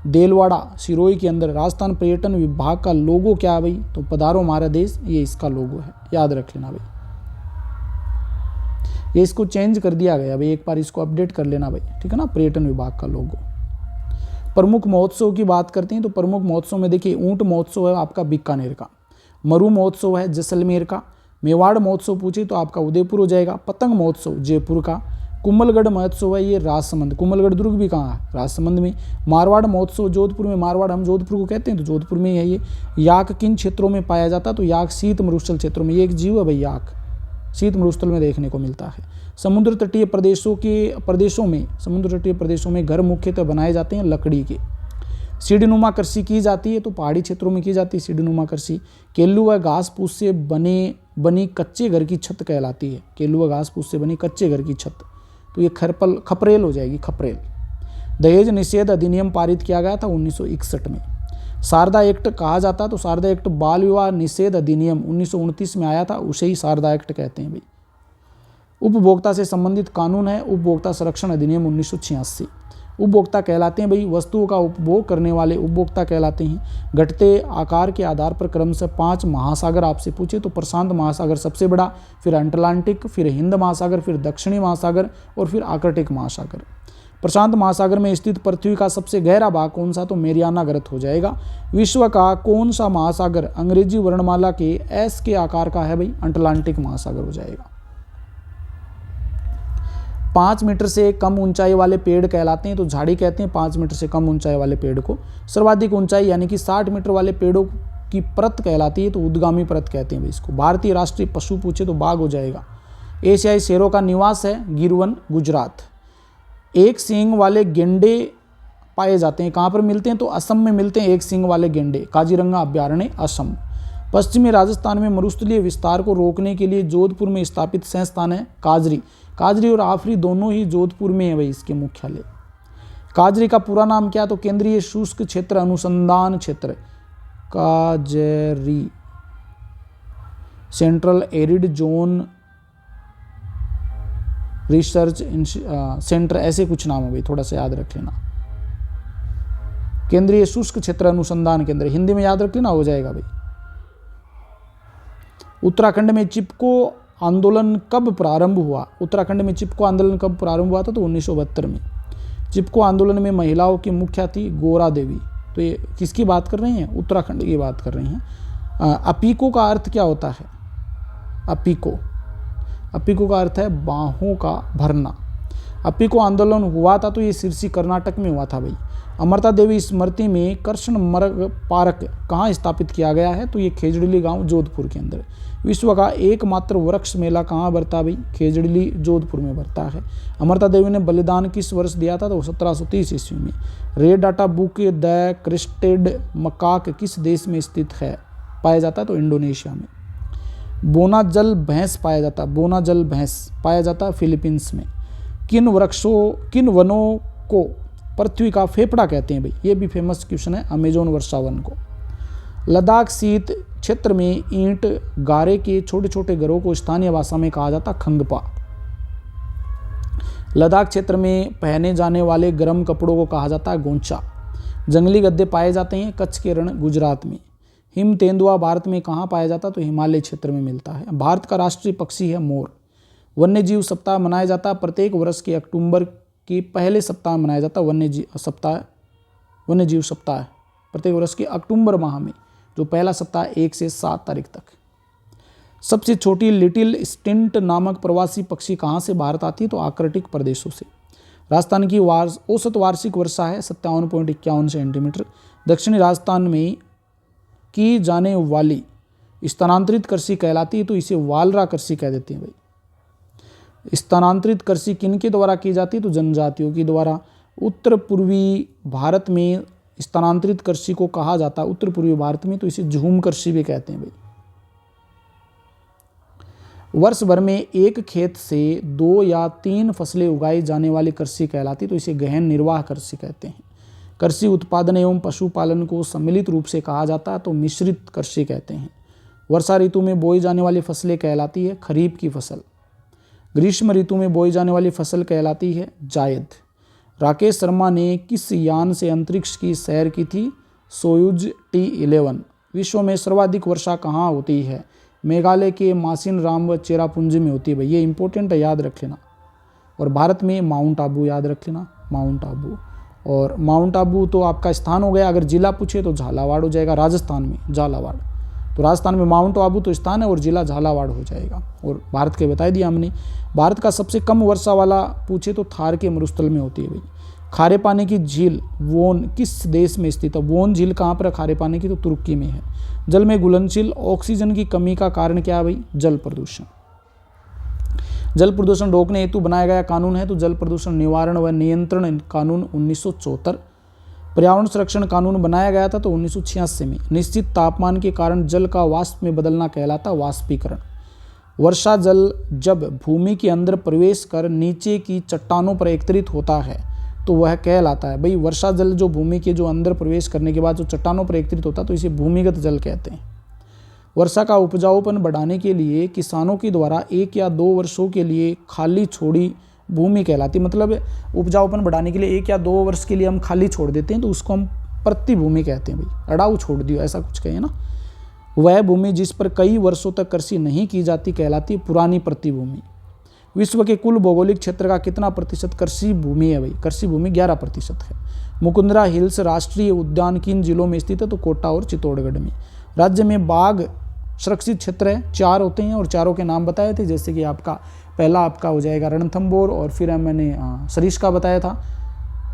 देलवाड़ा सिरोही के अंदर। राजस्थान पर्यटन विभाग का लोगो क्या है भाई, तो पधारो हमारा देश, ये इसका लोगो है, याद रख लेना भाई। ये इसको चेंज कर दिया गया भाई, एक बार इसको अपडेट कर लेना भाई, ठीक है ना, पर्यटन विभाग का लोगो। प्रमुख महोत्सव की बात करते हैं तो प्रमुख महोत्सव में देखिए ऊंट महोत्सव है आपका बीकानेर का। मरु महोत्सव है जैसलमेर का। मेवाड़ महोत्सव पूछे तो आपका उदयपुर हो जाएगा। पतंग महोत्सव जयपुर का। कुम्भलगढ़ महोत्सव है ये राजसमंद। कुम्भलगढ़ दुर्ग भी कहाँ है, राजसमंद में। मारवाड़ महोत्सव जोधपुर में। मारवाड़ हम जोधपुर को कहते हैं तो जोधपुर में ही है ये। याक किन क्षेत्रों में पाया जाता है, तो याक शीत मरुस्थल क्षेत्रों में। ये एक जीव है भाई, याक शीत मरुस्थल में देखने को मिलता है। समुद्र तटीय प्रदेशों में समुद्र तटीय प्रदेशों में घर मुख्यतः बनाए जाते हैं लकड़ी के। सीढ़ीनुमा कृषि की जाती है, तो पहाड़ी क्षेत्रों में की जाती है सीढ़ीनुमा कृषि। केल्लू व घास फूस से बनी कच्चे घर की छत कहलाती है। केल्लू व घास फूस से बनी कच्चे घर की छत, तो ये खपरेल हो जाएगी, खपरेल। दहेज निषेध अधिनियम पारित किया गया था 1961 में। शारदा एक्ट कहा जाता है, तो शारदा एक्ट बाल विवाह निषेध अधिनियम 1929 में आया था, उसे ही शारदा एक्ट कहते हैं भाई। उपभोक्ता से संबंधित कानून है उपभोक्ता संरक्षण अधिनियम 1986। उपभोक्ता कहलाते हैं भाई वस्तुओं का उपभोग करने वाले उपभोक्ता कहलाते हैं। घटते आकार के आधार पर क्रमशः 5 महासागर आपसे पूछे तो प्रशांत महासागर सबसे बड़ा, फिर अटलांटिक, फिर हिंद महासागर, फिर दक्षिणी महासागर और फिर आर्कटिक महासागर। प्रशांत महासागर में स्थित पृथ्वी का सबसे गहरा भाग कौन सा, तो मेरियाना गर्त हो जाएगा। विश्व का कौन सा महासागर अंग्रेजी वर्णमाला के एस के आकार का है भाई, अटलांटिक महासागर हो जाएगा। 5 मीटर से कम ऊंचाई वाले पेड़ कहलाते हैं, तो झाड़ी कहते हैं 5 मीटर से कम ऊंचाई वाले पेड़ को। सर्वाधिक ऊंचाई यानी कि 60 मीटर वाले पेड़ों की परत कहलाती है, तो उद्गामी परत कहते हैं भाई इसको। भारतीय राष्ट्रीय पशु पूछे तो बाघ हो जाएगा। एशियाई शेरों का निवास है गिरवन, गुजरात। एक सींग वाले गेंडे पाए जाते हैं, कहाँ पर मिलते हैं, तो असम में मिलते हैं एक सींग वाले गेंडे। काजीरंगा अभ्यारण्य असम। पश्चिमी राजस्थान में मरुस्थलीय विस्तार को रोकने के लिए जोधपुर में स्थापित संस्थान है काजरी। काजरी और आफरी दोनों ही जोधपुर में है भाई इसके मुख्यालय। काजरी का पूरा नाम क्या, तो केंद्रीय शुष्क क्षेत्र अनुसंधान क्षेत्र, काजरी, central arid zone research centre, ऐसे कुछ नाम है भाई, थोड़ा सा याद रख लेना। केंद्रीय शुष्क क्षेत्र अनुसंधान केंद्र, हिंदी में याद रख लेना, हो जाएगा भाई। उत्तराखंड में चिपको आंदोलन कब प्रारंभ हुआ, उत्तराखंड में चिपको आंदोलन कब प्रारंभ हुआ था, तो 1972 में। चिपको आंदोलन में महिलाओं की मुख्य थी गोरा देवी। तो ये किसकी बात कर रही हैं? उत्तराखंड की बात कर रही हैं। अपीको का अर्थ क्या होता है? अपीको का अर्थ है बाहों का भरना। अपीको आंदोलन हुआ था तो ये सिरसी कर्नाटक में हुआ था भाई। अमृता देवी स्मृति में कृष्ण मर्ग पार्क कहाँ स्थापित किया गया है? तो ये खेजड़िली गांव जोधपुर के अंदर। विश्व का एकमात्र वृक्ष मेला कहाँ भरता भाई? खेजड़िली जोधपुर में भरता है। अमृता देवी ने बलिदान किस वर्ष दिया था? तो 1730 ईस्वी में। Red data book the crested macaque किस देश में स्थित है? पाया जाता है तो इंडोनेशिया में। बोना जल भैंस पाया जाता है फिलीपींस में। किन वनों को पृथ्वी का फेफड़ा कहते हैं भाई? ये भी फेमस क्वेश्चन है, अमेजोन वर्षावन को। लद्दाख शीत क्षेत्र में ईंट गारे के छोटे छोटे घरों को स्थानीय भाषा में कहा जाता खंगपा। लद्दाख क्षेत्र में पहने जाने वाले गर्म कपड़ों को कहा जाता है गोंचा। जंगली गद्दे पाए जाते हैं कच्छ के रण गुजरात में। हिम तेंदुआ भारत में कहाँ पाया जाता? तो हिमालय क्षेत्र में मिलता है। भारत का राष्ट्रीय पक्षी है मोर। वन्यजीव सप्ताह मनाया जाता है प्रत्येक वर्ष के अक्टूबर के पहले सप्ताह में मनाया जाता है वन्यजीव सप्ताह प्रत्येक वर्ष के अक्टूबर माह में, जो पहला सप्ताह 1 से 7 तारीख तक। सबसे छोटी लिटिल स्टिंट नामक प्रवासी पक्षी कहाँ से भारत आती है? तो आर्कटिक प्रदेशों से। राजस्थान की औसत वार्षिक वर्षा है 57.51 सेंटीमीटर। दक्षिणी राजस्थान में की जाने वाली स्थानांतरित कृषि कहलाती है तो इसे वालरा कृषि कह देते हैं भाई। स्थानांतरित कृषि किन के द्वारा की जाती है? तो जनजातियों के द्वारा। उत्तर पूर्वी भारत में स्थानांतरित कृषि को कहा जाता है उत्तर पूर्वी भारत में तो इसे झूम कृषि भी कहते हैं भाई। वर्ष भर में एक खेत से 2 या 3 फसलें उगाई जाने वाली कृषि कहलाती तो इसे गहन निर्वाह कृषि कहते हैं। कृषि उत्पादन एवं पशुपालन को सम्मिलित रूप से कहा जाता है तो मिश्रित कृषि कहते हैं। वर्षा ऋतु में बोई जाने वाली फसलें कहलाती है खरीफ की फसल। ग्रीष्म ऋतु में बोई जाने वाली फसल कहलाती है जायद। राकेश शर्मा ने किस यान से अंतरिक्ष की सैर की थी? Soyuz T11। विश्व में सर्वाधिक वर्षा कहाँ होती है? मेघालय के मासिन राम व चेरापूंजी में होती है भाई। ये इंपॉर्टेंट है, याद रख लेना। और भारत में माउंट आबू याद रख लेना, माउंट आबू। और माउंट आबू तो आपका स्थान हो गया। अगर जिला पूछे तो झालावाड़ हो जाएगा, राजस्थान में झालावाड़। तो राजस्थान में माउंट आबू तो स्थान है और जिला झालावाड़ हो जाएगा। और भारत के बता दिया हमने। भारत का सबसे कम वर्षा वाला पूछे तो थार के मरुस्थल में होती है भाई। खारे पानी की झील वोन किस देश में स्थित है? वोन झील कहाँ पर है खारे पानी की? तो तुर्की में है। जल में घुलनशील ऑक्सीजन की कमी का कारण क्या है भाई? जल प्रदूषण। जल प्रदूषण रोकने हेतु बनाया गया कानून है तो जल प्रदूषण निवारण व नियंत्रण कानून 1974। पर्यावरण संरक्षण कानून बनाया गया था तो 1986 में। निश्चित तापमान के कारण जल का वाष्प में बदलना कहलाता वाष्पीकरण। वर्षा जल जब भूमि के अंदर प्रवेश कर नीचे की चट्टानों पर एकत्रित होता है तो वह कहलाता है भाई। वर्षा जल जो भूमि के जो अंदर प्रवेश करने के बाद जो चट्टानों पर एकत्रित होता है तो इसे भूमिगत जल कहते हैं। वर्षा का उपजाऊपन बढ़ाने के लिए किसानों के द्वारा 1 या 2 वर्षों के लिए खाली छोड़ी भूमि कहलाती। मतलब उपजाऊपन बढ़ाने के लिए 1 या 2 वर्ष के लिए हम खाली छोड़ देते हैं तो उसको हम प्रतिभूमि कहते हैं भाई। अड़ाऊ छोड़ दियो ऐसा कुछ कहें ना। वह भूमि जिस पर कई वर्षों तक कृषि नहीं की जाती कहलाती पुरानी प्रतिभूमि। विश्व के कुल भौगोलिक क्षेत्र का कितना प्रतिशत कृषि भूमि है भाई? कृषि भूमि 11% है। मुकुंदरा हिल्स राष्ट्रीय उद्यान किन जिलों में स्थित है? तो कोटा और चित्तौड़गढ़ में। राज्य में बाघ सुरक्षित क्षेत्र है 4 होते हैं और चारों के नाम बताए थे। जैसे कि आपका पहला आपका हो जाएगा रणथंबोर और फिर मैंने सरिस्का बताया था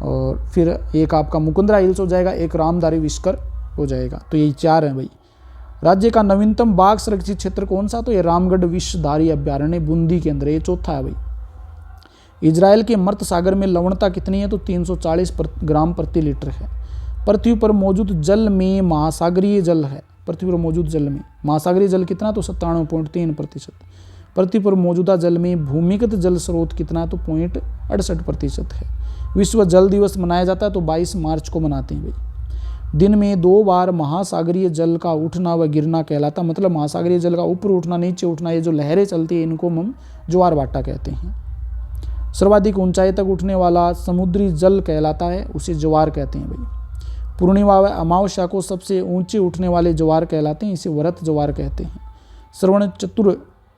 और फिर एक आपका मुकुंदरा हिल्स हो जाएगा, एक रामधारी विस्कर हो जाएगा। तो यही 4 हैं भाई। राज्य का नवीनतम बाघ सुरक्षित क्षेत्र कौन सा? तो ये रामगढ़ विषधारी अभ्यारण्य बूंदी के अंदर, ये चौथा है भाई। इजराइल के मर्त सागर में लवणता कितनी है? तो 340 ग्राम प्रति लीटर है। पृथ्वी पर मौजूद जल में महासागरीय जल है। पृथ्वी पर मौजूद जल में महासागरीय जल कितना? तो 97.3%। पृथ्वी पर मौजूदा जल में भूमिगत जल स्रोत कितना है? तो 0.68% है। विश्व जल दिवस मनाया जाता है तो 22 मार्च को मनाते हैं भाई। दिन में 2 बार महासागरीय जल का उठना व गिरना कहलाता। मतलब महासागरीय जल का ऊपर उठना नीचे उठना, ये जो लहरें चलती है इनको हम ज्वार भाटा कहते हैं। सर्वाधिक ऊंचाई तक उठने वाला समुद्री जल कहलाता है, उसे ज्वार कहते हैं भाई। पूर्णिमा व अमावस्या को सबसे ऊंचे उठने वाले ज्वार कहलाते हैं, इसे वरत ज्वार कहते हैं। श्रवण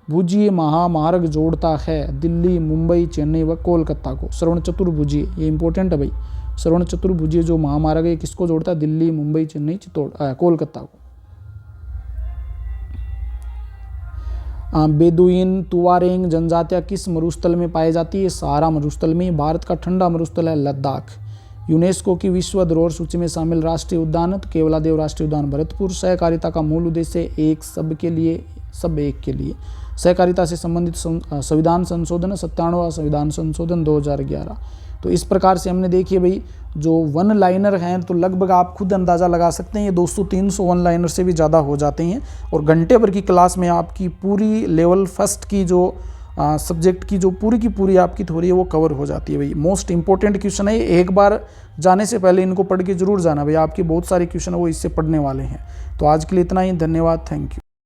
भुजीय महामार्ग जोड़ता है दिल्ली, मुंबई, चेन्नई व कोलकाता को। श्रवण चतुर्भुजीय, ये इंपॉर्टेंट है भाई। श्रवण चतुर्भुजीय जो महामार्ग है किसको जोड़ता है? दिल्ली, मुंबई, चेन्नई, कोलकाता को। बेदुइन, तुआरेंग जनजातियां किस मरुस्थल में पाई जाती है? सहारा मरुस्थल में। भारत का ठंडा मरुस्थल है लद्दाख। यूनेस्को की विश्व धरोहर सूची में शामिल राष्ट्रीय उद्यान? केवलादेव राष्ट्रीय उद्यान भरतपुर। सहकारिता का मूल उद्देश्य एक सबके लिए, सब एक के लिए। सहकारिता से संबंधित संविधान संशोधन 97वां संविधान संशोधन 2011। तो इस प्रकार से हमने देखिए भाई जो वन लाइनर हैं तो लगभग आप खुद अंदाज़ा लगा सकते हैं ये 200-300 वन लाइनर से भी ज़्यादा हो जाते हैं। और घंटे भर की क्लास में आपकी पूरी लेवल फर्स्ट की जो सब्जेक्ट की जो पूरी की पूरी आपकी थ्योरी है वो कवर हो जाती है भाई। मोस्ट इंपॉर्टेंट क्वेश्चन है, एक बार जाने से पहले इनको पढ़ के जरूर जाना भाई। आपके बहुत सारे क्वेश्चन वो इससे पढ़ने वाले हैं। तो आज के लिए इतना ही, धन्यवाद, थैंक यू।